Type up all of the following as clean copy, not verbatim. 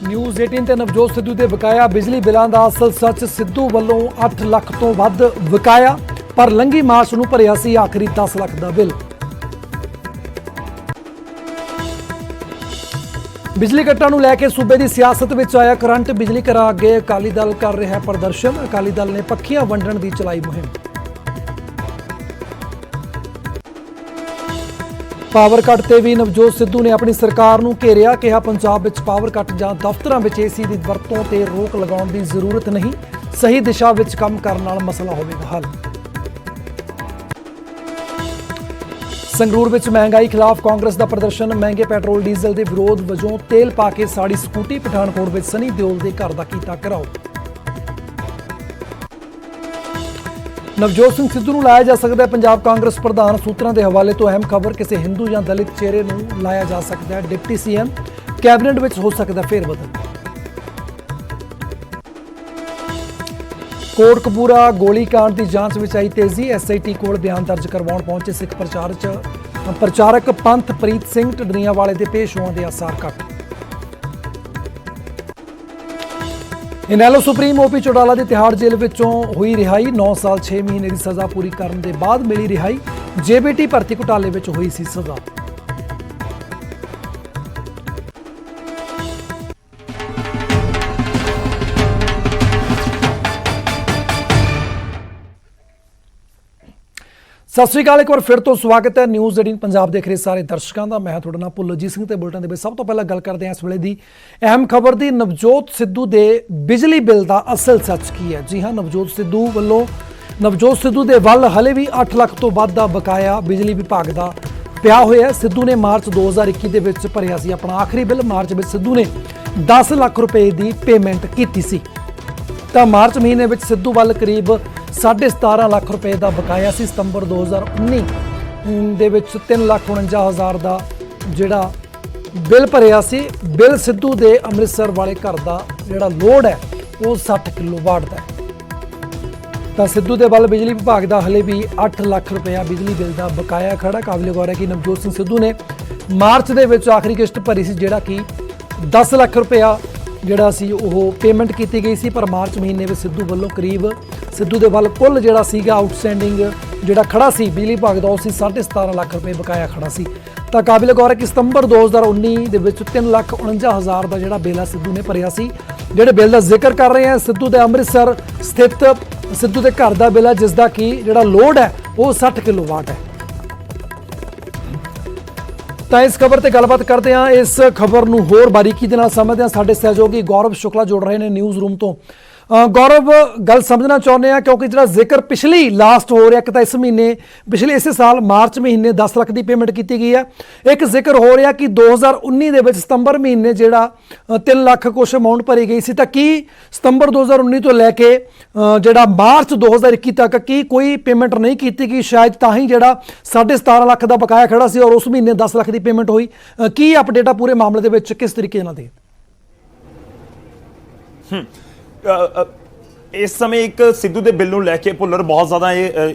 News 18 ਤੇ ਨਵਜੋਤ ਸਿੱਧੂ ਦੇ ਬਕਾਇਆ ਬਿਜਲੀ ਬਿਲਾਂ ਦਾ ਅਸਲ ਸੱਚ। ਸਿੱਧੂ ਵੱਲੋਂ 8 ਲੱਖ ਤੋਂ ਵੱਧ ਬਕਾਇਆ, ਪਰ ਲੰਘੀ ਮਾਰਚ ਨੂੰ ਭਰਿਆ ਸੀ ਆਖਰੀ 10 ਲੱਖ ਦਾ ਬਿੱਲ। ਬਿਜਲੀ ਕੱਟਾਂ ਨੂੰ ਲੈ ਕੇ ਸੂਬੇ ਦੀ ਸਿਆਸਤ ਵਿੱਚ ਆਇਆ ਕਰੰਟ। ਬਿਜਲੀ ਘਰਾਂ ਅੱਗੇ ਅਕਾਲੀ ਦਲ ਕਰ ਰਿਹਾ ਪ੍ਰਦਰਸ਼ਨ। ਅਕਾਲੀ ਦਲ ਨੇ ਪੱਖੀਆਂ ਵੰਡਣ ਦੀ ਚਲਾਈ ਮੁਹਿੰਮ। ਪਾਵਰ ਕੱਟ ਤੇ ਵੀ ਨਵਜੋਤ ਸਿੱਧੂ ਨੇ ਆਪਣੀ ਸਰਕਾਰ ਨੂੰ ਘੇਰਿਆ। ਕਿਹਾ ਪੰਜਾਬ ਵਿੱਚ ਪਾਵਰ ਕੱਟ ਜਾਂ ਦਫ਼ਤਰਾਂ ਵਿੱਚ ਏਸੀ ਦੀ ਵਰਤੋਂ ਤੇ ਰੋਕ ਲਗਾਉਣ ਦੀ ਜ਼ਰੂਰਤ ਨਹੀਂ, ਸਹੀ ਦਿਸ਼ਾ ਵਿੱਚ ਕੰਮ ਕਰਨ ਨਾਲ ਮਸਲਾ ਹੋਵੇਗਾ ਹੱਲ। ਸੰਗਰੂਰ ਵਿੱਚ ਮਹਿੰਗਾਈ ਖਿਲਾਫ ਕਾਂਗਰਸ ਦਾ ਪ੍ਰਦਰਸ਼ਨ। ਮਹਿੰਗੇ ਪੈਟਰੋਲ ਡੀਜ਼ਲ ਦੇ ਵਿਰੋਧ ਵਜੋਂ ਤੇਲ ਪਾ ਕੇ ਸਾੜੀ ਸਕੂਟੀ। ਪਠਾਨਕੋਟ ਵਿੱਚ ਸਨੀ ਦਿਓਲ ਦੇ ਘਰ ਦਾ ਕੀਤਾ ਘਿਰਾਓ। ਨਵਜੋਤ ਸਿੰਘ ਸਿੱਧੂ ਨੂੰ ਲਾਇਆ ਜਾ ਸਕਦਾ ਹੈ ਪੰਜਾਬ ਕਾਂਗਰਸ ਪ੍ਰਧਾਨ। ਸੂਤਰਾਂ ਦੇ ਹਵਾਲੇ ਤੋਂ ਅਹਿਮ ਖਬਰ। ਕਿਸੇ ਹਿੰਦੂ ਜਾਂ ਦਲਿਤ ਚਿਹਰੇ ਨੂੰ ਲਾਇਆ ਜਾ ਸਕਦਾ ਹੈ ਡਿਪਟੀ ਸੀਐਮ। ਕੈਬਨਿਟ ਵਿੱਚ ਹੋ ਸਕਦਾ ਫੇਰਬਦਲ। ਕੋਟਕਪੂਰਾ ਗੋਲੀकांड ਦੀ ਜਾਂਚ ਵਿੱਚ ਆਈ ਤੇਜ਼ੀ। ਐਸਆਈਟੀ ਕੋਲ ਬਿਆਨ ਦਰਜ ਕਰਵਾਉਣ ਪਹੁੰਚੇ ਸਿੱਖ ਪ੍ਰਚਾਰਕ ਪੰਥ ਪ੍ਰੀਤ ਸਿੰਘ। ਢੱਡਰੀਆਂ ਵਾਲੇ ਦੇ ਪੇਸ਼ ਹੋਣ ਦੇ ਆਸਾਰ ਘੱਟ। ਇਨੈਲੋ ਸੁਪਰੀਮ ਓਪੀ ਚੌਟਾਲਾ ਦੀ ਤਿਹਾੜ ਜੇਲ੍ਹ ਵਿੱਚੋਂ ਹੋਈ ਰਿਹਾਈ। 9 ਸਾਲ 6 ਮਹੀਨੇ ਦੀ ਸਜ਼ਾ ਪੂਰੀ ਕਰਨ ਦੇ ਬਾਅਦ ਮਿਲੀ ਰਿਹਾਈ। ਜੇਬੀਟੀ ਭਰਤੀ ਘੁਟਾਲੇ ਵਿੱਚ ਹੋਈ ਸੀ ਸਜ਼ਾ। ਸਤਿ ਸ਼੍ਰੀ ਅਕਾਲ, ਇੱਕ ਵਾਰ ਫਿਰ ਤੋਂ ਸਵਾਗਤ ਹੈ ਨਿਊਜ਼ 18 ਪੰਜਾਬ ਦੇਖ ਰਹੇ ਸਾਰੇ ਦਰਸ਼ਕਾਂ ਦਾ। ਮੈਂ ਤੁਹਾਡਾ ਨਾਮ ਭੁੱਲਰਜੀਤ ਸਿੰਘ ਤੇ ਬੁਲਟਨ ਦੇ ਵਿੱਚ ਸਭ ਤੋਂ ਪਹਿਲਾਂ ਗੱਲ ਕਰਦੇ ਹਾਂ ਇਸ ਵੇਲੇ ਦੀ ਅਹਿਮ ਖਬਰ ਦੀ। ਨਵਜੋਤ ਸਿੱਧੂ ਦੇ ਬਿਜਲੀ ਬਿੱਲ ਦਾ ਅਸਲ ਸੱਚ ਕੀ ਹੈ? ਜੀ ਹਾਂ, ਨਵਜੋਤ ਸਿੱਧੂ ਦੇ ਵੱਲ ਹਲੇ ਵੀ 8 ਲੱਖ ਤੋਂ ਵੱਧ ਦਾ ਬਕਾਇਆ ਬਿਜਲੀ ਵਿਭਾਗ ਦਾ ਪਿਆ ਹੋਇਆ ਹੈ। ਸਿੱਧੂ ਨੇ ਮਾਰਚ 2021 ਦੇ ਵਿੱਚ ਭਰਿਆ ਸੀ ਆਪਣਾ ਆਖਰੀ ਬਿੱਲ। ਮਾਰਚ ਵਿੱਚ ਸਿੱਧੂ ਨੇ 10 ਲੱਖ ਰੁਪਏ ਦੀ ਪੇਮੈਂਟ ਕੀਤੀ ਸੀ, ਤਾਂ ਮਾਰਚ ਮਹੀਨੇ ਵਿੱਚ ਸਿੱਧੂ ਵੱਲ ਕਰੀਬ 17.5 ਲੱਖ ਰੁਪਏ ਦਾ ਬਕਾਇਆ ਸੀ। ਸਤੰਬਰ 2019 ਦੇ ਵਿੱਚ 3,49,000 ਦਾ ਜਿਹੜਾ ਬਿੱਲ ਭਰਿਆ ਸੀ। ਬਿੱਲ ਸਿੱਧੂ ਦੇ ਅੰਮ੍ਰਿਤਸਰ ਵਾਲੇ ਘਰ ਦਾ ਜਿਹੜਾ ਲੋਡ ਹੈ ਉਹ 60 ਕਿਲੋਵਾਟ ਦਾ ਹੈ। ਤਾਂ ਸਿੱਧੂ ਦੇ ਵੱਲ ਬਿਜਲੀ ਵਿਭਾਗ ਦਾ ਹਲੇ ਵੀ 8 ਲੱਖ ਰੁਪਇਆ ਬਿਜਲੀ ਬਿੱਲ ਦਾ ਬਕਾਇਆ ਖੜਾ। ਕਾਬਿਲ ਗੌਰ ਹੈ ਕਿ ਨਵਜੋਤ ਸਿੰਘ ਸਿੱਧੂ ਨੇ ਮਾਰਚ ਦੇ ਵਿੱਚ ਆਖਰੀ ਕਿਸ਼ਤ ਭਰੀ ਸੀ, ਜਿਹੜਾ ਕਿ 10 ਲੱਖ ਰੁਪਇਆ ਜਿਹੜਾ ਸੀ ਉਹ ਪੇਮੈਂਟ ਕੀਤੀ ਗਈ ਸੀ। ਪਰ ਮਾਰਚ ਮਹੀਨੇ ਵਿੱਚ ਸਿੱਧੂ ਵੱਲੋਂ ਸਿੱਧੂ ਦੇ ਵੱਲ ਕੁੱਲ ਜਿਹੜਾ ਸੀਗਾ ਆਊਟਸਟੈਂਡਿੰਗ ਜਿਹੜਾ ਖੜਾ ਸੀ ਬਿਜਲੀ ਵਿਭਾਗ ਦਾ, ਉਹ ਸੀ 17.5 ਲੱਖ ਰੁਪਏ ਬਕਾਇਆ ਖੜਾ ਸੀ। ਤਾਂ ਕਾਬਿਲ ਗੌਰ ਹੈ ਕਿ ਸਤੰਬਰ 2019 ਦੇ ਵਿੱਚ 3,49,000 ਦਾ ਜਿਹੜਾ ਬਿੱਲ ਸਿੱਧੂ ਨੇ ਭਰਿਆ ਸੀ। ਜਿਹੜੇ ਬਿੱਲ ਦਾ ਜ਼ਿਕਰ ਕਰ ਰਹੇ ਹਾਂ ਸਿੱਧੂ ਦੇ ਅੰਮ੍ਰਿਤਸਰ ਸਥਿਤ ਸਿੱਧੂ ਦੇ ਘਰ ਦਾ ਬਿੱਲ ਹੈ, ਜਿਸ ਦਾ ਕਿ ਜਿਹੜਾ ਲੋਡ ਹੈ ਉਹ 60 ਕਿਲੋਵਾਟ ਹੈ। ਤਾਂ ਇਸ ਖਬਰ ਤੇ ਗੱਲਬਾਤ ਕਰਦੇ ਹਾਂ। ਇਸ ਖਬਰ ਨੂੰ ਹੋਰ ਬਾਰੀਕੀ ਦੇ ਨਾਲ ਸਮਝਦੇ ਹਾਂ। ਸਾਡੇ ਸਹਿਯੋਗੀ ਗੌਰਵ ਸ਼ੁਕਲਾ ਜੁੜ ਰਹੇ ਨੇ ਨਿਊਜ਼ ਰੂਮ ਤੋਂ। ਗੌਰਵ, ਗੱਲ ਸਮਝਣਾ ਚਾਹੁੰਦੇ ਆ ਕਿਉਂਕਿ ਜਿਹੜਾ ਜ਼ਿਕਰ ਪਿਛਲੀ ਲਾਸਟ ਹੋ ਰਿਹਾ, ਇੱਕ ਤਾਂ ਇਸ ਮਹੀਨੇ ਪਿਛਲੇ ਇਸੇ ਸਾਲ ਮਾਰਚ ਮਹੀਨੇ 10 ਲੱਖ ਦੀ ਪੇਮੈਂਟ ਕੀਤੀ ਗਈ ਹੈ। ਇੱਕ ਜ਼ਿਕਰ ਹੋ ਰਿਹਾ ਕਿ 2019 ਦੇ ਵਿੱਚ ਸਤੰਬਰ ਮਹੀਨੇ ਜਿਹੜਾ 3 ਲੱਖ ਕੁਛ ਅਮਾਊਂਟ ਭਰੀ ਗਈ ਸੀ। ਤਾਂ ਕੀ ਸਤੰਬਰ 2019 ਤੋਂ ਲੈ ਕੇ ਜਿਹੜਾ ਮਾਰਚ 2021 ਤੱਕ ਕੀ ਕੋਈ ਪੇਮੈਂਟ ਨਹੀਂ ਕੀਤੀ ਗਈ? ਸ਼ਾਇਦ ਤਾਂ ਹੀ ਜਿਹੜਾ 17.5 ਲੱਖ ਦਾ ਬਕਾਇਆ ਖੜਾ ਸੀ ਔਰ ਉਸ ਮਹੀਨੇ 10 ਲੱਖ ਦੀ ਪੇਮੈਂਟ ਹੋਈ। ਕੀ ਅਪਡੇਟ ਆ ਪੂਰੇ ਮਾਮਲੇ ਦੇ ਵਿੱਚ, ਕਿਸ ਤਰੀਕੇ ਨਾਲ ਦੇ? ਇਸ ਸਮੇਂ ਇੱਕ ਸਿੱਧੂ ਦੇ ਬਿੱਲ ਨੂੰ ਲੈ ਕੇ ਭੁੱਲਰ ਬਹੁਤ ਜ਼ਿਆਦਾ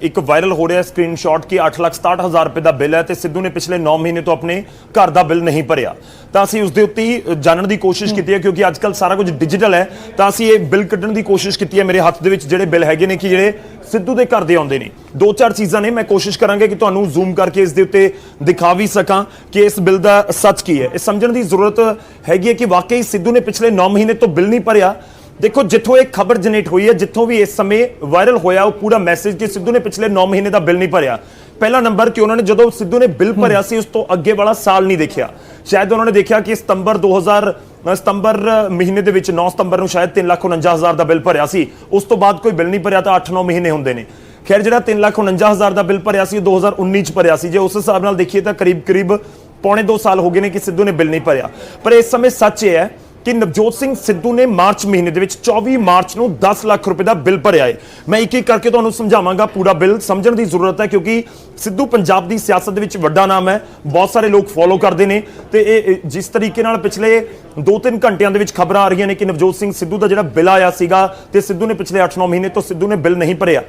ਇੱਕ ਵਾਇਰਲ ਹੋ ਰਿਹਾ ਸਕਰੀਨਸ਼ਾਟ ਕਿ 8,67,000 ਰੁਪਏ ਦਾ ਬਿੱਲ ਹੈ ਤੇ ਸਿੱਧੂ ਨੇ ਪਿਛਲੇ 9 ਮਹੀਨੇ ਤੋਂ ਆਪਣੇ ਘਰ ਦਾ ਬਿੱਲ ਨਹੀਂ ਭਰਿਆ। ਤਾਂ ਅਸੀਂ ਉਸ ਦੇ ਉੱਤੇ ਜਾਣਨ ਦੀ ਕੋਸ਼ਿਸ਼ ਕੀਤੀ ਹੈ, ਕਿਉਂਕਿ ਅੱਜ ਕੱਲ੍ਹ ਸਾਰਾ ਕੁਝ ਡਿਜੀਟਲ ਹੈ। ਤਾਂ ਅਸੀਂ ਇਹ ਬਿੱਲ ਕੱਢਣ ਦੀ ਕੋਸ਼ਿਸ਼ ਕੀਤੀ ਹੈ। ਮੇਰੇ ਹੱਥ ਦੇ ਵਿੱਚ ਜਿਹੜੇ ਬਿੱਲ ਹੈਗੇ ਨੇ ਕਿ ਜਿਹੜੇ ਸਿੱਧੂ ਦੇ ਘਰ ਦੇ ਆਉਂਦੇ ਨੇ, 2-4 ਚੀਜ਼ਾਂ ਨੇ। ਮੈਂ ਕੋਸ਼ਿਸ਼ ਕਰਾਂਗਾ ਕਿ ਤੁਹਾਨੂੰ ਜ਼ੂਮ ਕਰਕੇ ਇਸ ਦੇ ਉੱਤੇ ਦਿਖਾ ਵੀ ਸਕਾਂ ਕਿ ਇਸ ਬਿੱਲ ਦਾ ਸੱਚ ਕੀ ਹੈ। ਇਹ ਸਮਝਣ ਦੀ ਜ਼ਰੂਰਤ ਹੈਗੀ ਹੈ ਕਿ ਵਾਕਈ ਸਿੱਧੂ ਨੇ ਪਿਛਲੇ 9 ਮਹੀਨੇ ਤੋਂ ਬਿੱਲ ਨਹੀਂ ਭਰਿਆ। ਦੇਖੋ, ਜਿੱਥੋਂ ਇਹ ਖਬਰ ਜਨਰੇਟ ਹੋਈ ਹੈ, ਜਿੱਥੋਂ ਵੀ ਇਸ ਸਮੇਂ ਵਾਇਰਲ ਹੋਇਆ, ਉਹ ਪੂਰਾ ਮੈਸੇਜ ਕਿ ਸਿੱਧੂ ਨੇ ਪਿਛਲੇ 9 ਮਹੀਨੇ ਦਾ ਬਿੱਲ ਨਹੀਂ ਭਰਿਆ। ਪਹਿਲਾ ਨੰਬਰ ਕਿ ਉਹਨਾਂ ਨੇ ਜਦੋਂ ਸਿੱਧੂ ਨੇ ਬਿੱਲ ਭਰਿਆ ਸੀ ਉਸ ਤੋਂ ਅੱਗੇ ਵਾਲਾ ਸਾਲ ਨਹੀਂ ਦੇਖਿਆ। ਸ਼ਾਇਦ ਉਹਨਾਂ ਨੇ ਦੇਖਿਆ ਕਿ ਸਤੰਬਰ ਮਹੀਨੇ ਦੇ ਵਿੱਚ 9 ਸਤੰਬਰ ਨੂੰ ਸ਼ਾਇਦ 3,49,000 ਦਾ ਬਿੱਲ ਭਰਿਆ ਸੀ। ਉਸ ਤੋਂ ਬਾਅਦ ਕੋਈ ਬਿੱਲ ਨਹੀਂ ਭਰਿਆ ਤਾਂ 8-9 ਮਹੀਨੇ ਹੁੰਦੇ ਨੇ। ਖੈਰ, ਜਿਹੜਾ 3,49,000 ਦਾ ਬਿੱਲ ਭਰਿਆ ਸੀ ਉਹ 2019 ਚ ਭਰਿਆ ਸੀ। ਜੇ ਉਸ ਹਿਸਾਬ ਨਾਲ ਦੇਖੀਏ ਤਾਂ ਕਰੀਬ ਪੌਣੇ 2 ਸਾਲ ਹੋ ਗਏ ਨੇ ਕਿ ਸਿੱਧੂ ਨੇ ਬਿੱਲ ਨਹੀਂ ਭਰਿਆ। ਪਰ ਇਸ ਸਮੇਂ ਸੱਚ ਇਹ ਹੈ ਕਿ ਨਵਜੋਤ ਸਿੰਘ ਸਿੱਧੂ ਨੇ ਮਾਰਚ ਮਹੀਨੇ ਦੇ ਵਿੱਚ 24 ਮਾਰਚ ਨੂੰ 10 ਲੱਖ ਰੁਪਏ ਦਾ ਬਿੱਲ ਭਰਿਆ ਹੈ। ਮੈਂ ਇੱਕ ਇੱਕ ਕਰਕੇ ਤੁਹਾਨੂੰ ਸਮਝਾਵਾਂਗਾ। ਪੂਰਾ ਬਿੱਲ ਸਮਝਣ ਦੀ ਜ਼ਰੂਰਤ ਹੈ ਕਿਉਂਕਿ ਸਿੱਧੂ ਪੰਜਾਬ ਦੀ ਸਿਆਸਤ ਦੇ ਵਿੱਚ ਵੱਡਾ ਨਾਮ ਹੈ, ਬਹੁਤ ਸਾਰੇ ਲੋਕ ਫੋਲੋ ਕਰਦੇ ਨੇ ਤੇ ਇਹ ਜਿਸ ਤਰੀਕੇ ਨਾਲ ਪਿਛਲੇ 2-3 ਘੰਟਿਆਂ ਦੇ ਵਿੱਚ ਖਬਰਾਂ ਆ ਰਹੀਆਂ ਨੇ ਕਿ ਨਵਜੋਤ ਸਿੰਘ ਸਿੱਧੂ ਦਾ ਜਿਹੜਾ ਬਿੱਲ ਆਇਆ ਸੀਗਾ ਤੇ ਸਿੱਧੂ ਨੇ ਪਿਛਲੇ 8-9 ਮਹੀਨੇ ਤੋਂ ਸਿੱਧੂ ਨੇ ਬਿੱਲ ਨਹੀਂ ਭਰਿਆ।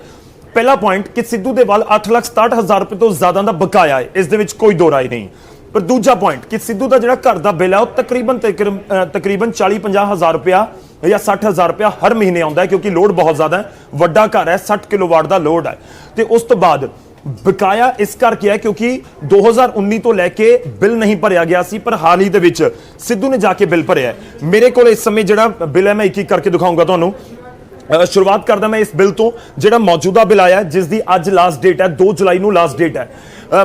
ਪਹਿਲਾ ਪੁਆਇੰਟ ਕਿ ਸਿੱਧੂ ਦੇ ਵੱਲ 8,67,000 ਰੁਪਏ ਤੋਂ ਜ਼ਿਆਦਾ ਦਾ ਬਕਾਇਆ ਹੈ, ਇਸ ਦੇ ਵਿੱਚ ਕੋਈ ਦੋ ਰਾਏ ਨਹੀਂ। ਪਰ ਦੂਜਾ ਪੁਆਇੰਟ ਕਿ ਸਿੱਧੂ ਦਾ ਜਿਹੜਾ ਘਰ ਦਾ ਬਿੱਲ ਹੈ ਉਹ ਤਕਰੀਬਨ 40-50 ਹਜ਼ਾਰ ਰੁਪਇਆ ਜਾਂ 60 ਹਜ਼ਾਰ ਰੁਪਇਆ ਹਰ ਮਹੀਨੇ ਆਉਂਦਾ ਹੈ, ਕਿਉਂਕਿ ਲੋਡ ਬਹੁਤ ਜ਼ਿਆਦਾ ਹੈ, ਵੱਡਾ ਘਰ ਹੈ, 60 ਕਿਲੋਵਾਟ ਦਾ ਲੋਡ ਹੈ। ਤੇ ਉਸ ਤੋਂ ਬਾਅਦ ਬਕਾਇਆ ਇਸ ਕਰਕੇ ਹੈ ਕਿਉਂਕਿ 2019 ਤੋਂ ਲੈ ਕੇ ਬਿੱਲ ਨਹੀਂ ਭਰਿਆ ਗਿਆ ਸੀ, ਪਰ ਹਾਲ ਹੀ ਦੇ ਵਿੱਚ ਸਿੱਧੂ ਨੇ ਜਾ ਕੇ ਬਿੱਲ ਭਰਿਆ ਹੈ। ਮੇਰੇ ਕੋਲ ਇਸ ਸਮੇਂ ਜਿਹੜਾ ਬਿੱਲ ਹੈ ਮੈਂ ਇੱਕ ਇੱਕ ਕਰਕੇ ਦਿਖਾਊਂਗਾ ਤੁਹਾਨੂੰ। शुरुआत करदा मैं इस बिल तो ਜਿਹੜਾ ਮੌਜੂਦਾ ਬਿੱਲ ਆਇਆ ਜਿਸ ਦੀ ਅੱਜ ਲਾਸਟ ਡੇਟ ਹੈ 2 ਜੁਲਾਈ ਨੂੰ ਲਾਸਟ ਡੇਟ ਹੈ।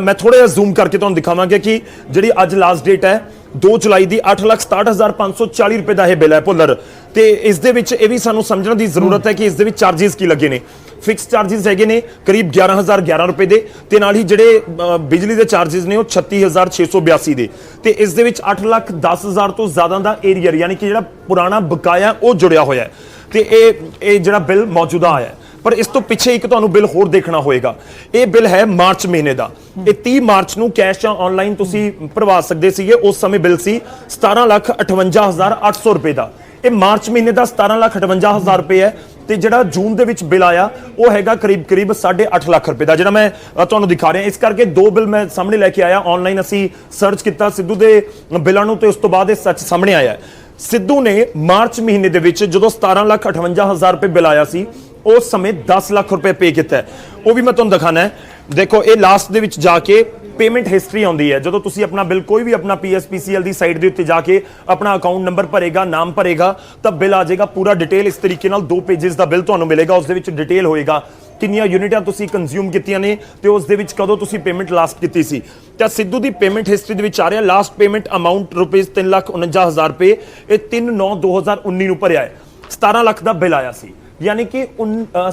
ਮੈਂ ਥੋੜਾ ਜਿਹਾ ਜ਼ੂਮ ਕਰਕੇ ਤੁਹਾਨੂੰ ਦਿਖਾਵਾਂਗਾ ਕਿ ਜਿਹੜੀ ਅੱਜ ਲਾਸਟ ਡੇਟ ਹੈ 2 ਜੁਲਾਈ ਦੀ 8,67,540 ਰੁਪਏ ਦਾ ਇਹ ਬਿੱਲ ਹੈ ਭੁੱਲਰ। ਤੇ ਇਸ ਦੇ ਵਿੱਚ ਇਹ ਵੀ ਸਾਨੂੰ ਸਮਝਣ ਦੀ ਜ਼ਰੂਰਤ ਹੈ ਕਿ ਇਸ ਦੇ ਵਿੱਚ ਚਾਰजेस ਕੀ ਲੱਗੇ ਨੇ। ਫਿਕਸ ਚਾਰजेस ਹੈਗੇ ਨੇ ਕਰੀਬ 11,011 ਰੁਪਏ ਦੇ, ਤੇ ਨਾਲ ਹੀ ਜਿਹੜੇ ਬਿਜਲੀ ਦੇ ਚਾਰजेस ਨੇ ਉਹ 36,682 ਦੇ, ਤੇ ਇਸ ਦੇ ਵਿੱਚ 8,10,000 ਤੋਂ ਜ਼ਿਆਦਾ ਦਾ ਏਰੀਅਰ ਯਾਨੀ ਕਿ ਜਿਹੜਾ ਪੁਰਾਣਾ ਬਕਾਇਆ ਉਹ ਜੁੜਿਆ ਹੋਇਆ ਹੈ। ਤੇ ਇਹ ਜਿਹੜਾ ਬਿੱਲ ਮੌਜੂਦਾ ਆਇਆ ਹੈ, ਪਰ ਇਸ ਤੋਂ ਪਿੱਛੇ ਇੱਕ ਤੁਹਾਨੂੰ ਬਿੱਲ ਹੋਰ ਦੇਖਣਾ ਹੋਏਗਾ। ਇਹ ਬਿੱਲ ਹੈ ਮਾਰਚ ਮਹੀਨੇ ਦਾ। ਇਹ 30 ਮਾਰਚ ਨੂੰ ਕੈਸ਼ ਜਾਂ ਆਨਲਾਈਨ ਤੁਸੀਂ ਭਰਵਾ ਸਕਦੇ ਸੀਗੇ। ਉਸ ਸਮੇਂ ਬਿੱਲ ਸੀ 17,58,800 ਰੁਪਏ ਦਾ। ਇਹ ਮਾਰਚ ਮਹੀਨੇ ਦਾ 17,58,000 ਰੁਪਏ ਹੈ। ਤੇ ਜਿਹੜਾ ਜੂਨ ਦੇ ਵਿੱਚ ਬਿੱਲ ਆਇਆ ਉਹ ਹੈਗਾ ਕਰੀਬ 8.5 ਲੱਖ ਰੁਪਏ ਦਾ, ਜਿਹੜਾ ਮੈਂ ਤੁਹਾਨੂੰ ਦਿਖਾ ਰਿਹਾ। ਇਸ ਕਰਕੇ ਦੋ ਬਿੱਲ ਮੈਂ ਸਾਹਮਣੇ ਲੈ ਕੇ ਆਇਆ। ਆਨਲਾਈਨ ਅਸੀਂ ਸਰਚ ਕੀਤਾ ਸਿੱਧੂ ਦੇ ਬਿੱਲਾਂ ਨੂੰ, ਤੇ ਉਸ ਤੋਂ ਬਾਅਦ ਇਹ ਸੱਚ ਸਾਹਮਣੇ ਆਇਆ। ਸਿੱਧੂ ਨੇ ਮਾਰਚ ਮਹੀਨੇ ਦੇ ਵਿੱਚ ਜਦੋਂ 17,58,000 ਰੁਪਏ ਬਿੱਲ ਆਇਆ ਸੀ ਉਸ ਸਮੇਂ 10 ਲੱਖ ਰੁਪਏ ਪੇ ਕੀਤਾ ਹੈ। ਉਹ ਵੀ ਮੈਂ ਤੁਹਾਨੂੰ ਦਿਖਾਣਾ ਹੈ। ਦੇਖੋ ਇਹ ਲਾਸਟ ਦੇ ਵਿੱਚ ਜਾ ਕੇ ਪੇਮੈਂਟ ਹਿਸਟਰੀ ਆਉਂਦੀ ਹੈ। ਜਦੋਂ ਤੁਸੀਂ ਆਪਣਾ ਬਿੱਲ ਕੋਈ ਵੀ ਆਪਣਾ PSPCL ਦੀ ਸਾਈਟ ਦੇ ਉੱਤੇ ਜਾ ਕੇ ਆਪਣਾ ਅਕਾਊਂਟ ਨੰਬਰ ਭਰੇਗਾ, ਨਾਮ ਭਰੇਗਾ, ਤਾਂ ਬਿੱਲ ਆ ਜਾਏਗਾ ਪੂਰਾ ਡਿਟੇਲ ਇਸ ਤਰੀਕੇ ਨਾਲ। 2 ਪੇजेस ਦਾ ਬਿੱਲ ਤੁਹਾਨੂੰ ਮਿਲੇਗਾ। ਉਸ ਦੇ ਵਿੱਚ ਡਿਟੇਲ ਹੋਏਗਾ ਕਿੰਨੀਆਂ ਯੂਨਿਟਾਂ ਤੁਸੀਂ ਕੰਜ਼ਿਊਮ ਕੀਤੀਆਂ ਨੇ ਤੇ ਉਸ ਦੇ ਵਿੱਚ ਕਦੋਂ ਤੁਸੀਂ ਪੇਮੈਂਟ ਲਾਸਟ ਕੀਤੀ ਸੀ। ਤਾਂ ਸਿੱਧੂ ਦੀ ਪੇਮੈਂਟ ਹਿਸਟਰੀ ਦੇ ਵਿੱਚ ਆ ਰਿਹਾ ਲਾਸਟ ਪੇਮੈਂਟ ਅਮਾਉਂਟ ₹3,49,000 ਰੁਪਏ। ਇਹ 3/9/2019 ਨੂੰ ਭਰਿਆ ਹੈ। 17 ਲੱਖ ਦਾ ਬਿੱਲ ਆਇਆ ਸੀ, यानी कि